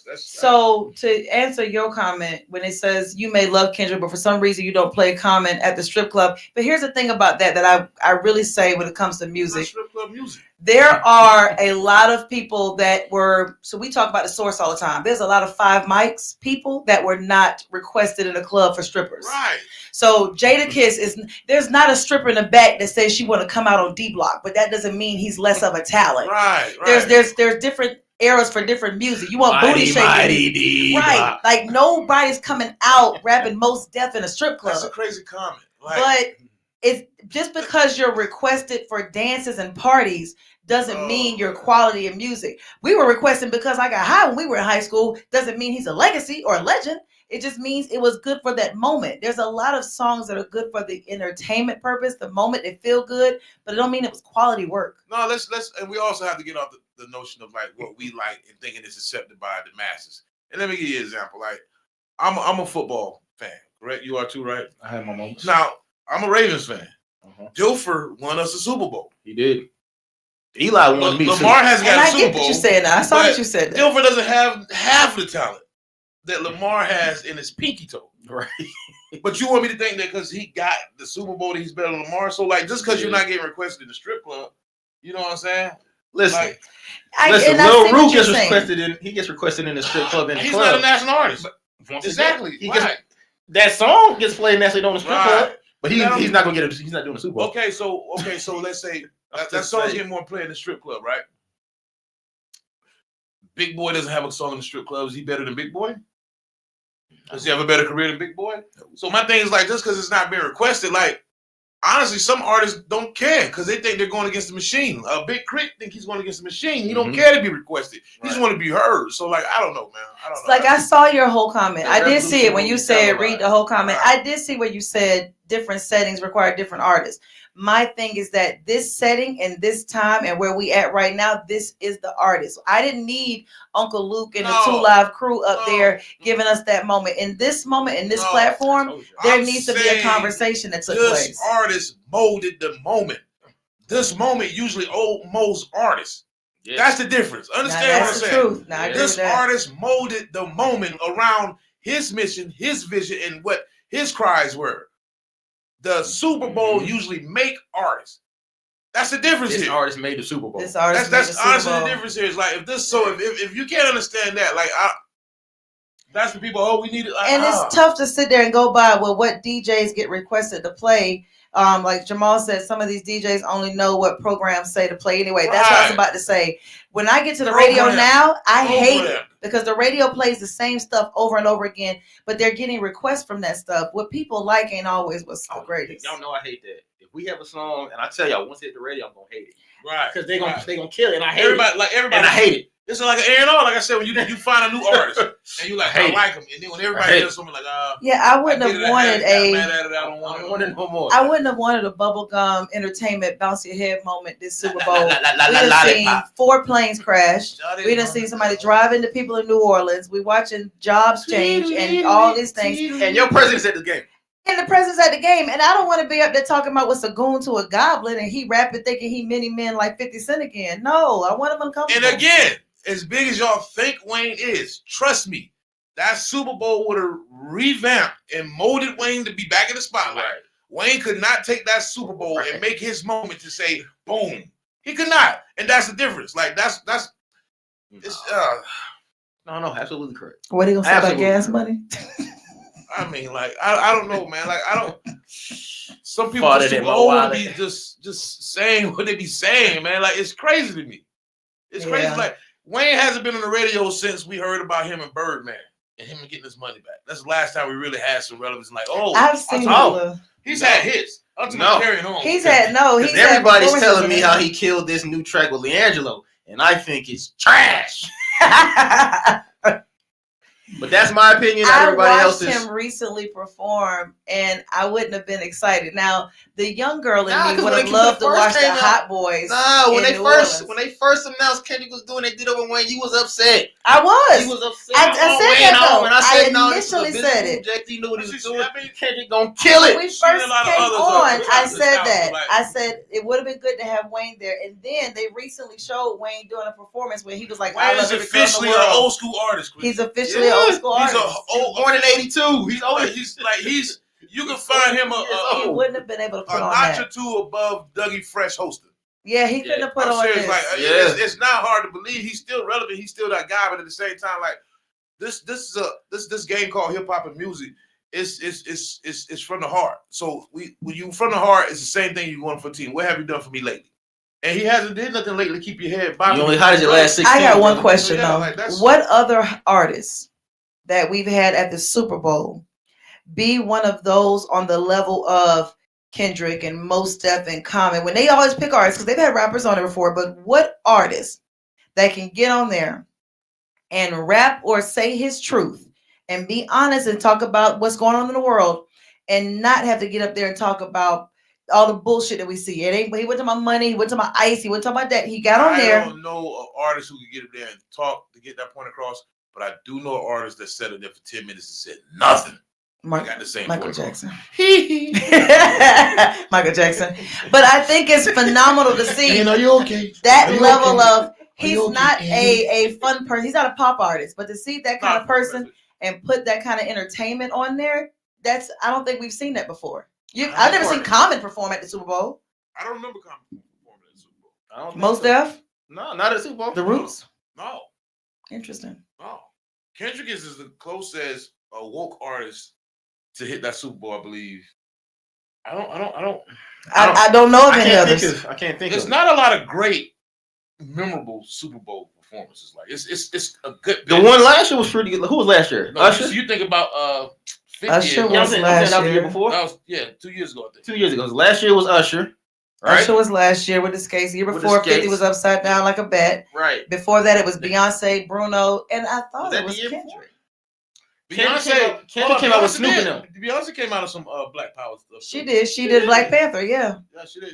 That's So to answer your comment, when it says you may love Kendrick, but for some reason you don't play Common at the strip club. But here's the thing about that I really say when it comes to that's music. strip club music. There are a lot of people that were, so we talk about the source all the time. There's a lot of 5 mics people that were not requested in a club for strippers. Right. So Jada Kiss there's not a stripper in the back that says she want to come out on D Block, but that doesn't mean he's less of a talent. Right. There's different eras for different music. You want booty shaking. Right. Like nobody's coming out rapping Most Def in a strip club. That's a crazy comment. Like, But it's just because you're requested for dances and parties doesn't mean your quality of music. We were requesting because I got high when we were in high school. Doesn't mean he's a legacy or a legend. It just means it was good for that moment. There's a lot of songs that are good for the entertainment purpose, the moment they feel good, but it don't mean it was quality work. No, let's and we also have to get off the notion of like what we like and thinking it's accepted by the masses. And let me give you an example. Like I'm a football fan, correct? You are too, right? I had my moments. Now I'm a Ravens fan. Dilfer won us a Super Bowl. He did. Eli won me. Lamar hasn't got a Super Bowl. I get what you said. I saw what you said. Dilfer doesn't have half the talent that Lamar has in his pinky toe. Right. But you want me to think that because he got the Super Bowl that he's better than Lamar? So like just because you're not getting requested in the strip club, you know what I'm saying? Listen, like, Lil Ru gets requested in. He gets requested in the strip club in the he's club. He's not a national artist. But exactly. That song gets played nationally on the strip club, but he's not gonna get it. He's not doing the Super Bowl. Okay, so let's say that song's getting more play in the strip club, right? Big Boy doesn't have a song in the strip club. Is he better than Big Boy? Does he have a better career than Big Boy? So my thing is like, just because it's not being requested, like, honestly, some artists don't care because they think they're going against the machine. Big Crit think he's going against the machine. He don't care to be requested. He just want to be heard. So like, I don't know, man. I don't know. Like I saw your whole comment. I did see it when you said read the whole comment. I did see where you said different settings require different artists. My thing is that this setting and this time and where we at right now, this is the artist. I didn't need Uncle Luke and the 2 Live crew up there giving us that moment. In this moment, in this platform, there needs to be a conversation that took place. This artist molded the moment. This moment usually most artists. Yeah. That's the difference. Understand what I'm saying? Truth. This artist molded the moment around his mission, his vision, and what his cries were. The Super Bowl usually make artists. That's the difference here. This artist made the Super Bowl. That's honestly the difference here. Is like if you can't understand that, like that's the people. Oh, we need it. Like, and it's tough to sit there and go by what DJs get requested to play. Like Jamal said, some of these DJs only know what programs say to play anyway. That's what I was about to say. When I get to the radio now, I hate it because the radio plays the same stuff over and over again, but they're getting requests from that stuff. What people like ain't always what's the greatest. Y'all know I hate that. If we have a song, and I tell y'all, once it hit the radio, I'm gonna hate it. Right. Because they gonna kill it, and I hate everybody. And I hate it. It's like an A&R, like I said, when you find a new artist and you like, I like him, and then when everybody does something like, I wouldn't have wanted I don't want it no more. I wouldn't have wanted a bubblegum entertainment bounce your head moment this Super Bowl. We done seen 4 planes crash. We done seen somebody drive into people in New Orleans. We watching jobs change and all these things. And your president's at this game. And the president's at the game, and I don't want to be up there talking about what's a goon to a goblin, and he rapping thinking he many men like 50 Cent again. No, I want him uncomfortable. And again, as big as y'all think Wayne is, trust me, that Super Bowl would have revamped and molded Wayne to be back in the spotlight. Right. Wayne could not take that Super Bowl and make his moment to say, boom. He could not. And that's the difference. Like, that's No, absolutely correct. What are you going to say about gas money? I mean, like, I don't know, man. Like, I don't. Some people just too old to be just saying what they be saying, man. Like, it's crazy to me. It's crazy. Like, Wayne hasn't been on the radio since we heard about him and Birdman and him getting his money back. That's the last time we really had some relevance. Like, I've seen he's had hits. Carrying on. He's had everybody's telling me how he killed this new track with Leangelo, and I think it's trash. But that's my opinion. Everybody else is. I watched him recently perform, and I wouldn't have been excited. Now, the young girl in me would have loved to watch the Hot Boys. Nah, when they first announced Kendrick was doing, they did over Wayne. You was upset. I was. He was upset. I said that though. And I said no. Initially said it. He knew what he was doing. Kendrick gonna kill it. When we first came on, I said that. I said it would have been good to have Wayne there. And then they recently showed Wayne doing a performance where he was like, "Wayne is officially an old school artist." He's officially an old school artist. Born in '82. He's old. He's. You can find him he wouldn't have been able to put on notch or two above Dougie Fresh hosting. Yeah, he couldn't have put on this. Like, it's not hard to believe he's still relevant. He's still that guy, but at the same time, like this game called hip hop and music. It's from the heart. So when you from the heart, it's the same thing you want for a team. What have you done for me lately? And he hasn't did nothing lately. Keep your head bobbing. How did your last 16? I got one question though. What other artists that we've had at the Super Bowl be one of those on the level of Kendrick and Mos Def and Common, when they always pick artists, because they've had rappers on it before, but what artist that can get on there and rap or say his truth and be honest and talk about what's going on in the world and not have to get up there and talk about all the bullshit that we see? It ain't, he went to my money, he went to my ice, he went to my that. He got on there. I don't know an artist who could get up there and talk to get that point across, but I do know an artist that sat up there for 10 minutes and said nothing. I got the same Michael point Jackson. Michael Jackson. But I think it's phenomenal to see you okay? that level of, he's not a fun person. He's not a pop artist, but to see that kind of person and put that kind of entertainment on there, I don't think we've seen that before. I've never seen Common perform at the Super Bowl. I don't remember Common performing at the Super Bowl. Mos Def? No, not at the Super Bowl. The Roots? No. Interesting. No. Kendrick is as close as a woke artist to hit that Super Bowl, I believe. I don't know of any others. I can't think. There's not a lot of great, memorable Super Bowl performances. Like it's a good. The one last year was pretty good. Who was last year? No, Usher. you think about 50 Usher years. was last the year year. before. That was 2 years ago. I think. 2 years ago. Last year was Usher. Right? Usher was last year with the skates. The year With the before, 50 skates. was upside down like a bat. Right. Before that, it was Beyonce, Bruno, and I thought Was that it was the year Kendrick. Kendrick came out with Snoop and them. Beyonce came out of some Black Power stuff. She did. She did Black Panther, yeah. Yeah, she did.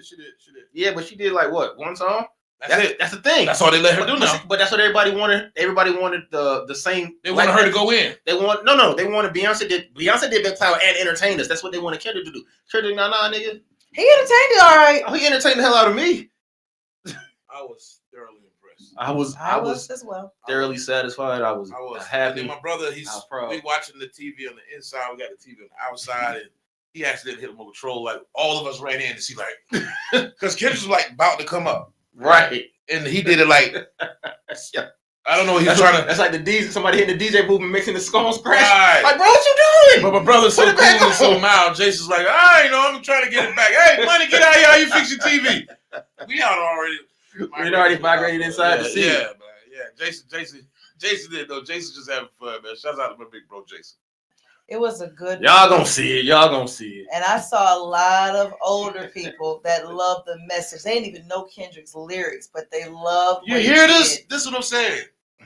Yeah, but she did like what? One song? That's it. That's the thing. That's all they let her do now. But that's what everybody wanted. Everybody wanted the same. They wanted her to go in. They wanted They wanted Beyonce did Black Power and entertain us. That's what they wanted Kendrick to do. Kendrick, nah, nigga. He entertained it all right. Oh, he entertained the hell out of me. I was thoroughly impressed. I was as well. thoroughly satisfied. I was happy. And then my brother, we watching the TV on the inside. We got the TV on the outside, and he accidentally hit him with a troll. Like all of us ran in to see, like, because Kendrick was like about to come up, right? And he did it like, yeah. I don't know. He was trying to. That's like the DJ. Somebody hitting the DJ booth and making the scones crash. Right. Like, bro, what you doing? But my brother's so cool and so mild. Jason's like, I'm trying to get it back. Hey, money, get out here. How you fix your TV? We out already. We'd already migrated inside the seat. Yeah, man. Yeah, Jason did though. Jason just having fun, man. Shout out to my big bro, Jason. It was a good. Y'all gonna see it. And I saw a lot of older people that loved the message. They didn't even know Kendrick's lyrics, but they loved. You hear this? This is what I'm saying.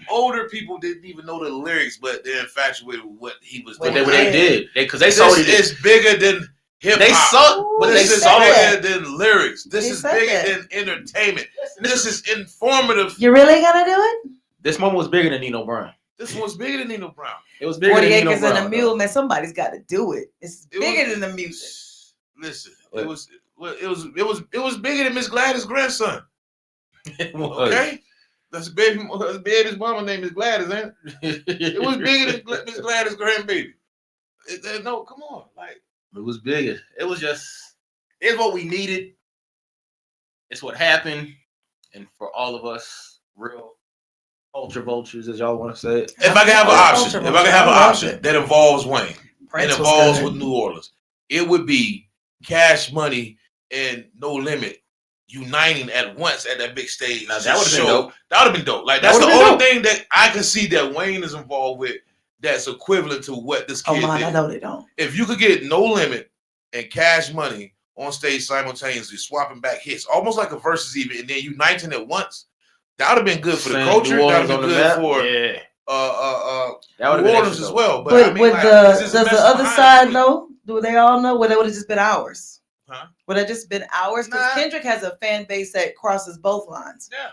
Older people didn't even know the lyrics, but they're infatuated with what he was doing. What they did, because they saw it. It's bigger than hip hop. They saw, but they saw bigger it. than lyrics. This is bigger than entertainment. This is informative. You really gonna do it? This moment was bigger than Nino Brown. This one's bigger than Nino Brown. It was bigger 40 than Nino acres Brown. and a mule, man. Somebody's got to do it. It's bigger than the music. Listen, it was bigger than Miss Gladys' grandson. It was. Okay, that's baby's mama name is Gladys, ain't it? It was bigger than Miss Gladys' grandbaby. No, come on, like it was bigger. It was it's what we needed. It's what happened, and for all of us, real culture vultures, as y'all want to say it. If I can have an option, that involves Wayne, and involves with New Orleans, it would be Cash Money and No Limit uniting at once at that big stage. Now, that would have been dope. That would have been dope. Like that's the only thing that I can see that Wayne is involved with that's equivalent to what this kid did. I know they don't. If you could get No Limit and Cash Money on stage simultaneously, swapping back hits, almost like a versus even, and then uniting at once, that would have been good for the culture. That would have been good for New Orleans as well. But I mean, does the other side know? Do they all know? Well, that would have just been ours. Huh? Would have just been ours? Because Kendrick has a fan base that crosses both lines. Yeah.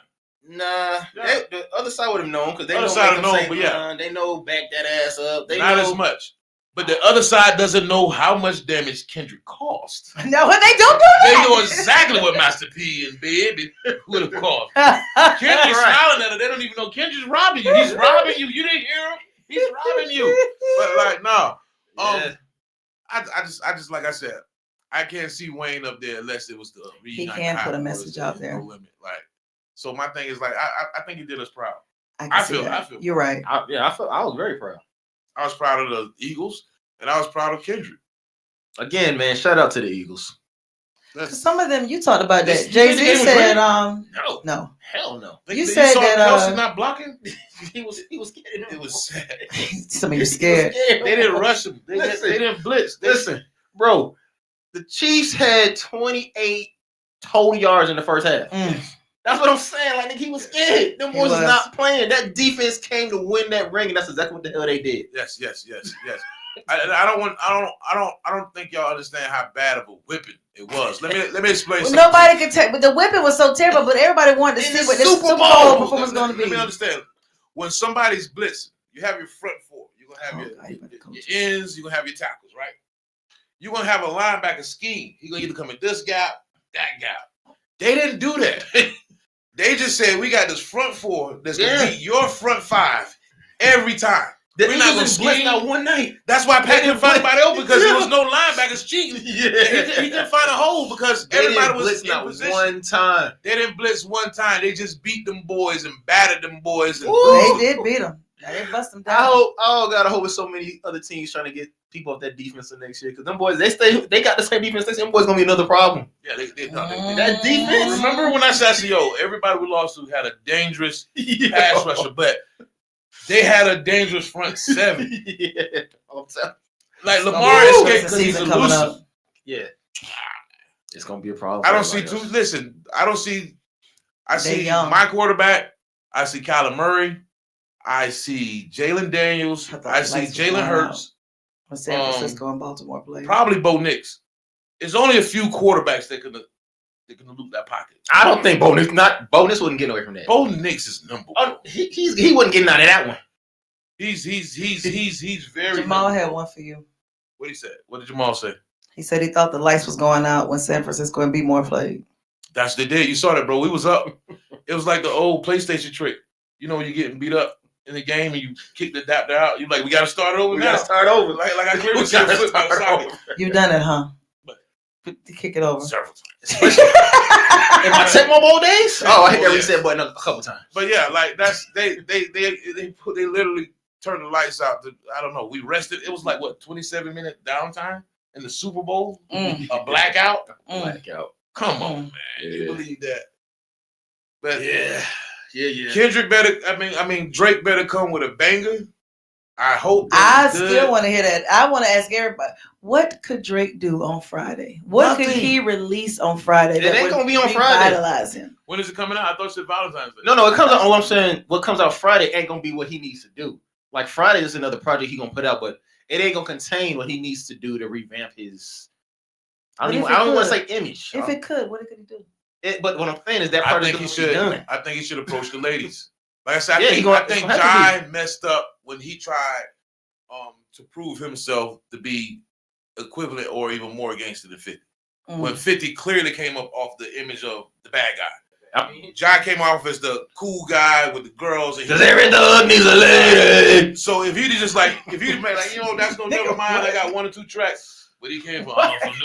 Nah, the other side would have known because they other know side have known, but they know back that ass up. They not know as much. But the other side doesn't know how much damage Kendrick caused. No, they don't do They that. know exactly what Master P and Baby would have caused. Kendrick's smiling at her. They don't even know Kendrick's robbing you. He's robbing you. You didn't hear him. He's robbing you. But like, no. I just like I said, I can't see Wayne up there unless it was the He can put a message out there. No Limit. Like, so my thing is like, I think he did us proud. I feel. You're right. I was very proud. I was proud of the Eagles, and I was proud of Kendrick. Again, man, shout out to the Eagles. Some of them you talked about that. Jay-Z said, no, hell no. You said that Kelsey not blocking. he was scared. It was sad. Some of you scared. They didn't rush him. They didn't blitz. Listen, bro. The Chiefs had 28 total yards in the first half. That's what I'm saying. Like, nigga, he was scared. Them boys was not playing. That defense came to win that ring, and that's exactly what the hell they did. Yes. I don't think y'all understand how bad of a whipping it was. Let me explain. Well, nobody could take, but the whipping was so terrible. But everybody wanted to see what this Super Bowl performance was going to be. Let me understand. When somebody's blitzing, you have your front four. You're gonna have your ends. You're gonna have your tackles, right? You're gonna have a linebacker scheme. He's gonna either come in this gap, that gap. They didn't do that. They just said we got this front four that's gonna beat your front five every time. We're not gonna blitz out one night. That's why Pat didn't find anybody open because there was no linebackers cheating. Yeah, he didn't find a hole because everybody was in position. One time. They didn't blitz one time. They just beat them boys and battered them boys. And they did beat them. They bust them down. I hope with so many other teams trying to get people off that defense the next year because them boys they got the same defense. Them boys gonna be another problem. Yeah, they that defense. Remember when I said, everybody we lost to had a dangerous pass rusher, but they had a dangerous front seven. Like Lamar escaped because he's elusive. Yeah, it's gonna be a problem. I don't see two. Listen, I see my quarterback. I see Kyler Murray. I see Jalen Daniels. I see Jalen Hurts. When San Francisco and Baltimore play. Probably Bo Nix. There's only a few quarterbacks that can loot that pocket. I don't think Bo Nix wouldn't get away from that. Bo Nix is number one. He wasn't getting out of that one. He's very. Jamal had one for you. What he said? What did Jamal say? He said he thought the lights was going out when San Francisco and B-More played. That's what they did. You saw that, bro. We was up. It was like the old PlayStation trick. You know when you're getting beat up in the game and you kick the adapter out. You're like, we got to start over now. We got to start over. Like I clearly see a flip out of socket. You've done it, huh? But kick it over. Several times. In my Tecmo Bowl days? I hit that reset button a couple times. But yeah, like that's they literally turned the lights out. I don't know. We rested. It was like what 27-minute downtime in the Super Bowl. A blackout. Blackout. Come on, man. Yeah. You believe that? But yeah. Kendrick better. I mean, Drake better come with a banger. I hope. I still want to hear that. I want to ask everybody, what could Drake do on Friday? What could he release on Friday? It ain't gonna be on Friday. Him? When is it coming out? I thought it said Valentine's Day. No, it comes out. All I'm saying, what comes out Friday ain't gonna be what he needs to do. Like Friday is another project he gonna put out, but it ain't gonna contain what he needs to do to revamp his. I don't want to say image. If it could, what could he do? But what I'm saying is that project he should. Done. I think he should approach the ladies. Like I said, I think Jai messed up when he tried to prove himself to be equivalent or even more gangster than 50. When 50 clearly came up off the image of the bad guy. Jai came off as the cool guy with the girls. Because every dog needs a lady. So if you just like, that's no never mind. I got 1 or 2 tracks. But he came from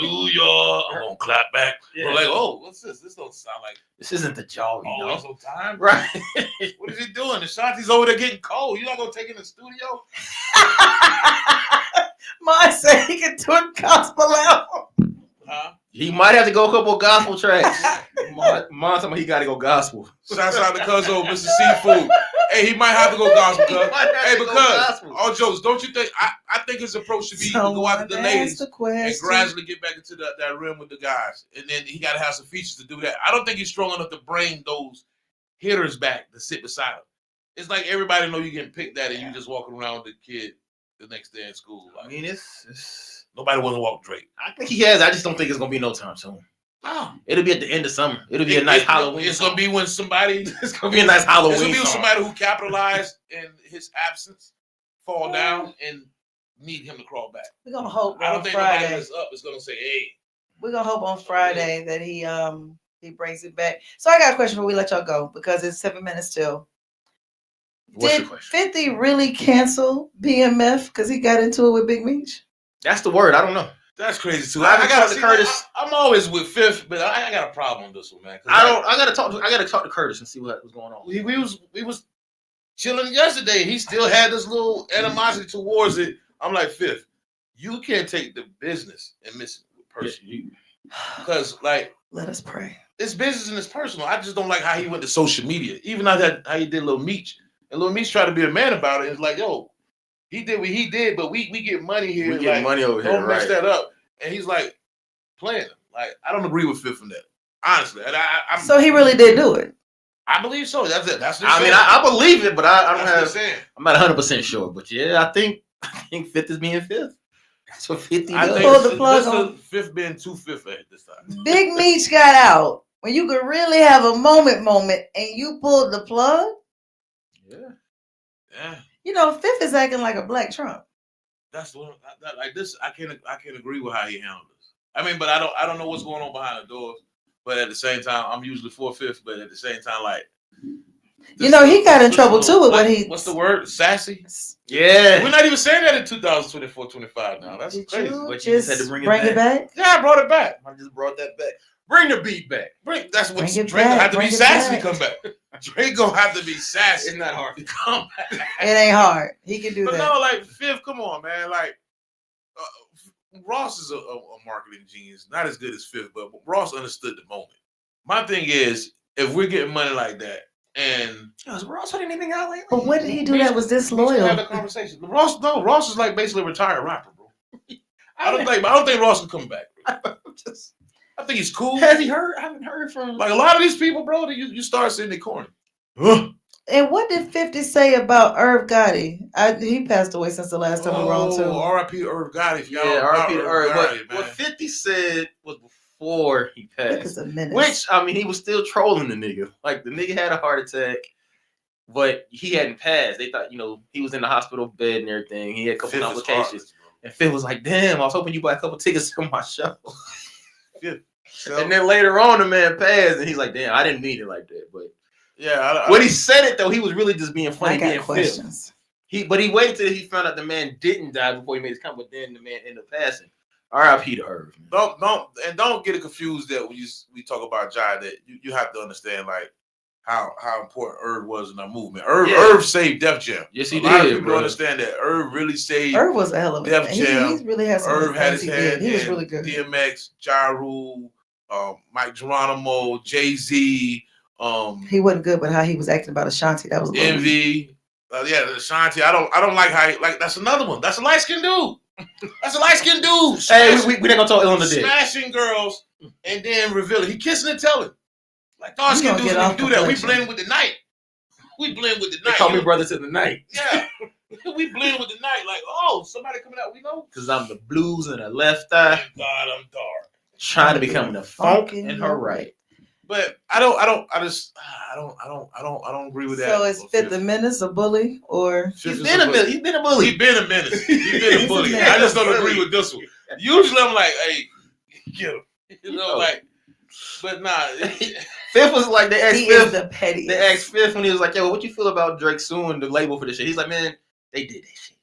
New York. I'm gonna clap back. Yeah. We're like, what's this? This don't sound like. This isn't the jog. No time, right? What is he doing? The Shanti's over there getting cold. You not gonna take it in the studio? Mine said he can do a gospel album. Huh? He might have to go a couple of gospel tracks. Mine told me he got to go gospel. Shouts out to Cuzzo, Mr. Seafood. Hey, he might have to go gospel, cuz. Hey, because all jokes, don't you think? I think his approach should be to go after the ladies and gradually get back into that rim with the guys, and then he got to have some features to do that. I don't think he's strong enough to bring those hitters back to sit beside him. It's like everybody know you getting picked at, and you just walking around with the kid the next day in school. Like, I mean, it's nobody wants to walk Drake. I think he has. I just don't think it's gonna be no time soon. Oh. It'll be at the end of summer. It'll be a nice Halloween. It's gonna be when somebody. It's gonna be a nice Halloween. It's gonna be when somebody who capitalized in his absence fall down and need him to crawl back. We're gonna hope. I don't think nobody that's up is gonna say, "Hey." We're gonna hope on Friday that he brings it back. So I got a question before we let y'all go because it's 7 minutes till. Did 50 really cancel BMF because he got into it with Big Meech? That's the word. I don't know. That's crazy too. I got to Curtis. I'm always with Fifth, but I got a problem with this one, man. I gotta talk to Curtis and see what was going on. We was chilling yesterday. He still had this little animosity towards it. I'm like, Fifth, you can't take the business and miss it personally. Because let us pray. It's business and it's personal. I just don't like how he went to social media. Even how he did Lil Meech. And Lil Meech tried to be a man about it. It's like, yo, he did what he did, but we get money here. We get money over here. Don't mess that up. And he's like, playing him. Like, I don't agree with Fifth on that. Honestly. And So he really did do it. I believe so. That's it. That's I mean, I believe it, but I don't That's have. I'm not 100% sure, but yeah, I think Fifth is being Fifth. That's what 50 I does. think Pull the plug on. Fifth being too Fifth at this time. Big Meech got out when you could really have a moment, and you pulled the plug. Yeah. You know, Fifth is acting like a black Trump. That's what like this. I can't agree with how he handled this. I mean, but I don't know what's going on behind the doors. But at the same time, I'm usually for Fifth. But at the same time, like, You know, he got in trouble too with what he. What's the word? Sassy. Yeah. We're not even saying that in 2024, 25 now. That's Did crazy. you But you just had to bring it back? Yeah, I brought it back. I just brought that back. Bring the beat back. That's what Bring it Drake gonna back, have to be bring it sassy back. to come back. Drake gonna have to be sassy. It's not hard. to come back. It ain't hard. He can do But that. no, like Fifth, come on, man. Like Ross is a marketing genius, not as good as Fifth, but Ross understood the moment. My thing is, if we're getting money like that, and Is Ross putting anything out lately? But what did he do that was we should have disloyal? the conversation. Ross is like basically a retired rapper, bro. I don't think Ross can come back. Bro. I think he's cool. Has he heard? I haven't heard from. Like a lot of these people, bro. You start seeing the corner. And what did 50 say about Irv Gotti? He passed away since the last time we were on too. R.I.P. Irv Gotti. Yeah, R.I.P. to Irv. Gotti, What 50 said was before he Look passed. at the menace. Which, I mean, he was still trolling the nigga. Like, the nigga had a heart attack, but he hadn't passed. They thought, he was in the hospital bed and everything. He had a couple complications. And Phil was like, damn, I was hoping you buy a couple tickets to my show. And then later on, the man passed, and he's like, damn, I didn't mean it like that. But yeah, when he said it, though, he was really just being funny. I got being questions. But he waited till he found out the man didn't die before he made his comment. But then the man ended up passing. R.I.P. to Irv. Don't get it confused that we talk about Jai, that you have to understand like how important Irv was in our movement. Irv saved Def Jam. Yes, he did. A lot of did, people bro. understand that Irv really saved. Irv was a hell of a Def Jam. He really has some Irv had his things hand. He was really good. DMX, Ja Rule, Mike Geronimo, Jay-Z. He wasn't good, but how he was acting about Ashanti, that was a little Envy. Yeah, Ashanti. I don't like how that's another one. That's a light skinned dude. That's a light skinned dude. Hey, we not gonna talk ill on the dick. Smashing girls and then revealing. He kissing and telling. Like dark skinned dudes don't do that. We blend with the night. They call me brother to the night. Yeah. We blend with the night. Like, oh, somebody coming out, we know. Because I'm the blues and the left eye. Thank God I'm dark. Trying to become the funk in her right. But I don't agree with that. So is Fifth the menace a bully or He's been a bully. He's been a menace. He's been a bully. I just don't agree with this one. Usually I'm like, hey, get him. Like, but nah. Fifth was like, they asked he Fifth. is the pettiest. They asked Fifth when he was like, yo, what you feel about Drake suing the label for this shit? He's like, man, they did that shit.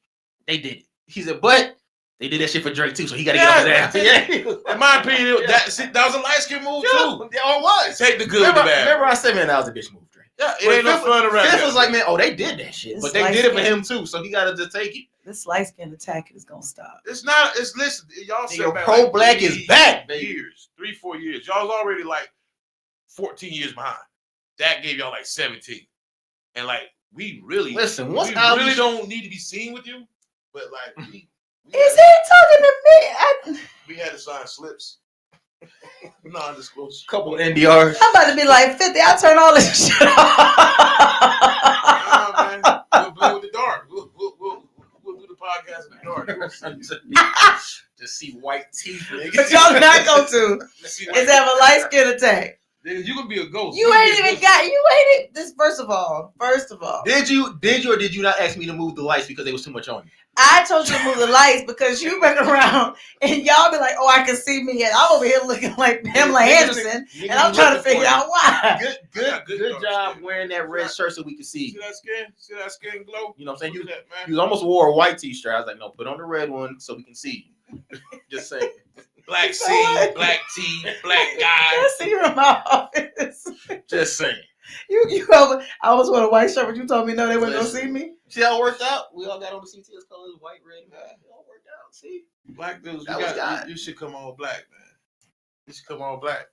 They did it. He said, but they did that shit for Drake too, so he got to get off his ass. Yeah. In my opinion, that was a light skin move too. Yeah, it was. Take the good with the bad. Remember I said, man, that was a bitch move, Drake. Yeah, it ain't no fun to rap. Fifth was like, man, they did that shit, but they did it for him too, so he got to just take it. This light skin attack is gonna stop. It's not. It's listen. Y'all said Nigga, pro-black is back, baby. 3-4 years. Y'all's already like 14 years behind. That gave y'all like 17, and like we really listen. We really don't need to be seen with you, but like Is he talking to me? We had to sign slips. Non-disclosure. Couple of NDRs. I'm about to be like 50. I'll turn all this shit off. Man. We'll play with the dark. We'll do the podcast in the dark. Just see white teeth. But y'all not going to. Is have a light skin attack. You can be a ghost. You ain't even got. You ain't this. First of all. Did you or did you not ask me to move the lights because there was too much on you? I told you to move the lights because you been around and y'all be like, oh, I can see me, and I'm over here looking like Pamela Anderson, and I'm trying to figure out why. Good job wearing that red shirt so we can see. See that skin glow? You know what I'm saying? You almost wore a white t-shirt. I was like, no, put on the red one so we can see you. Just saying. Black C, black T, black guy. I see you in my office. Just saying. You over. I was wearing a white shirt, but you told me no, they wouldn't go see me. See how it worked out? We all got on the CTS colors, white, red, and black. It all worked out. See? Black dudes, you should come all black, man. You should come all black.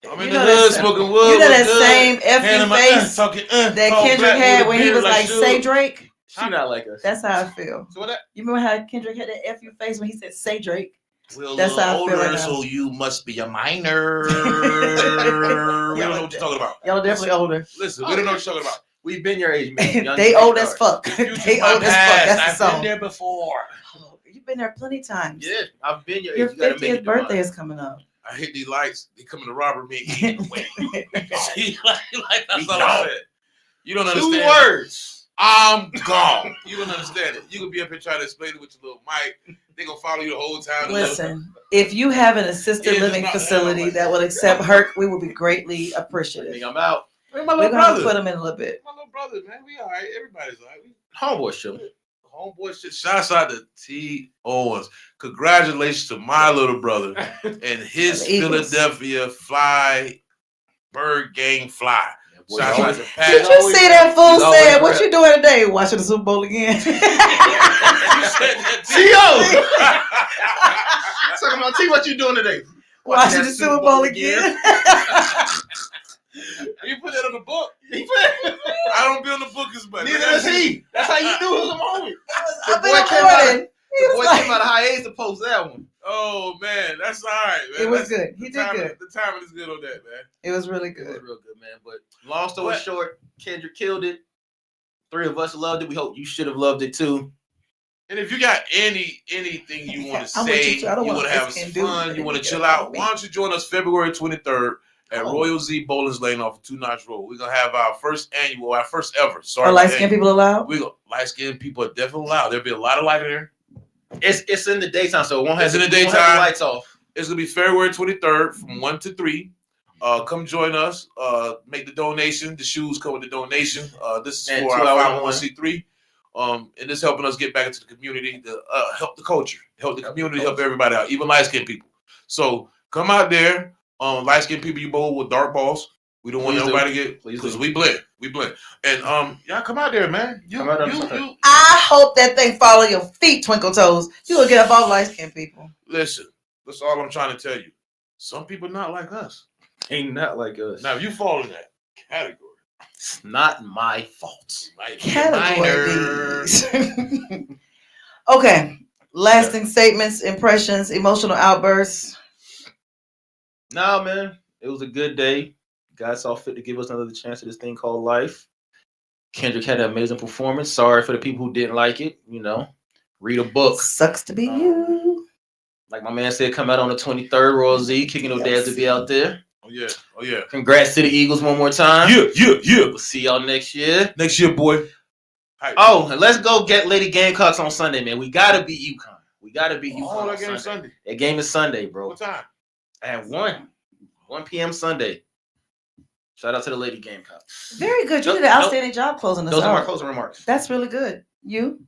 I'm in the hood smoking wood. You know that same F.U. face that Kendrick had when he was like, say Drake? She not like us. That's how I feel. So what that? You remember how Kendrick had that F.U. face when he said, say Drake? We're a That's little how I feel older, right now. so you must be a minor. We don't know what you're talking about. Y'all definitely older. Listen, we don't know what you're talking about. We've been your age, man. Young They superstars. old as fuck. Future's They my old as fuck. That's the past. I've song. been there before. Oh, you've been there plenty of times. Yeah, I've been your age. Your You gotta make 50th it to mine. birthday is coming up. I hit these lights. They coming to robber me. See, like that's We all I gone. said. You don't 2 understand. words. I'm gone. You don't understand it. You could be up here trying to explain it with your little mic. They gonna follow you the whole time. Listen, if you have an assisted Yeah, living just not- facility that will accept Herc, we will be greatly I appreciative. think I'm out. Where's my We're little gonna have to brother? put him in a little bit. My little brother, man. We all right. Everybody's all right. We Homeboy show. homeboy shit. Shouts out to T. Owens. Congratulations to my little brother and his The Eagles. Philadelphia Fly Bird Gang Fly. Boy, Shouts always out to a- Pat. Did you see that fool he's always said, "What right. you doing today? Watching the Super Bowl again?" You said that, T.O. Talking about T, what you doing today? Watching the Super Bowl again. You put that on the book. He put- I don't be on the book as much. Neither does he. That's how you do it in the moment. I've been boy came out recording. He The was boy like- came out of hiatus to post that one. Oh man, that's all right, man. It was That's- good. He the did timing- good. The timing is good on that, man. It was really It was good. real good, man. But long story But- short, Kendrick killed it. 3 of us loved it. We hope you should have loved it too. And if you got anything you want to I want you say, to- you I don't want wanna to have ask some him, dude, fun, but you want to he chill got out, me. why don't you join us February 23rd at Oh. Royal Z Bowlings Lane off of 2 Notch Road. We're gonna have our first ever. Sorry, Are light skinned people allowed? We go light skinned people are definitely allowed. There'll be a lot of light in there. It's in the daytime, so it won't have It's in the it won't have daytime. lights off. It's gonna be February 23rd from 1 to 3. Come join us. Make the donation. The shoes come with the donation. This is And for 2 our hours 501c3. And this helping us get back into the community to help the culture, help the community, help everybody out, even light skinned people. So come out there. Light skinned people, you bowl with dark balls. We don't want Please do. nobody to get Please because do. we blend. And y'all come out there, man. Come out there. I hope that thing follow your feet, Twinkle Toes. You will get up all light skinned people. Listen. That's all I'm trying to tell you. Some people not like us. Ain't not like us. Now, if you fall in that category, It's not my fault. might be a minor. Category. Okay. Lasting statements, impressions, emotional outbursts. Nah, man. It was a good day. God saw fit to give us another chance at this thing called life. Kendrick had an amazing performance. Sorry for the people who didn't like it. You know, read a book. Sucks to be you. Like my man said, come out on the 23rd, Royal Z, kicking no dads to be out there. Oh, yeah. Oh, yeah. Congrats to the Eagles one more time. Yeah. We'll see y'all next year. Next year, boy. Hype. Oh, and let's go get Lady Gamecocks on Sunday, man. We gotta beat UConn. We gotta beat UConn. Oh, on that game is Sunday. Sunday. That game is Sunday, bro. What time? At 1 p.m. Sunday. Shout out to the Lady Gamecocks. Very good. You Nope, did an outstanding job closing us Those are my out. closing remarks. That's really good. You?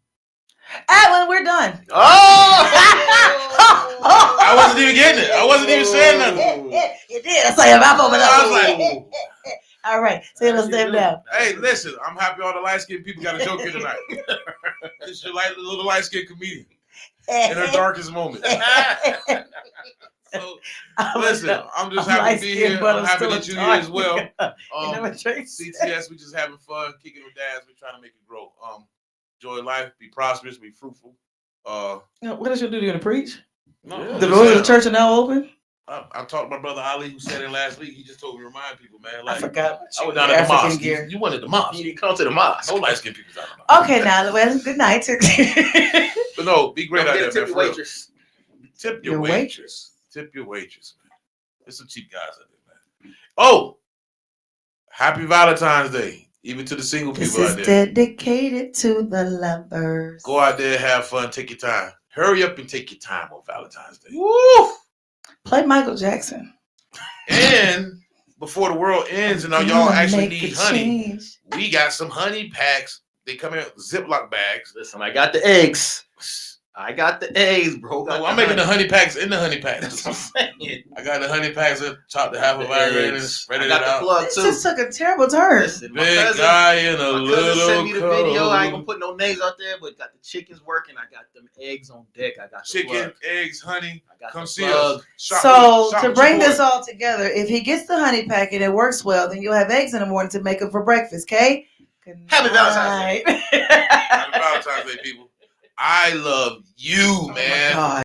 Adlin, we're done. Oh! I wasn't even getting it. I wasn't even saying nothing. You did. I saw your mouth open up. I was like, all right. Say let's stay down. hey, listen, I'm happy all the light-skinned people got a joke here tonight. This is your little light-skinned comedian in her darkest moment. So, listen, I'm just happy to be here. I'm happy that you're here as well. CTS, we just having fun, kicking with dads. We're trying to make it grow. Enjoy life, be prosperous, be fruitful. What is your duty to preach? No, The doors of the church are now open. I talked to my brother Ali, who said in last week. He just told me to remind people, man. I Like, forgot. I was down at the African mosque. gear. You wanted the mosque. You need to come to the mosque. No light skinned people out the mosque. Okay, now, well, good night. But no, be great out there, man. Tip For your real. waitress. Tip your Your waitress. Tip your waitress, man. There's some cheap guys out there, man. Oh, happy Valentine's Day, even to the single This people is out there. dedicated to the lovers. Go out there, have fun, take your time. Hurry up and take your time on Valentine's Day. Woo! Play Michael Jackson. And before the world ends and now You y'all wanna actually make need a honey, change. we got some honey packs. They come in Ziploc bags. Listen, I got the eggs. I got the eggs, bro. No, I'm making the honey packs in the honey packs. That's what I'm saying. I got the honey packs that chopped the half of it and spread I it got the out. plug This too. just took a terrible turn. Listen, my Big cousin, guy in a my cousin little sent me the video. I ain't gonna coat. put no names out there, but got the chickens working. I got them eggs on deck. I got the Chicken, plug. eggs, honey. I got Come the see plug. us. Shop So with- shop to with bring your this boy. all together, if he gets the honey pack and it works well, then you'll have eggs in the morning to make up for breakfast, okay? Good Happy Valentine's night. Happy Valentine's Day, people. I love you, Oh my man. God.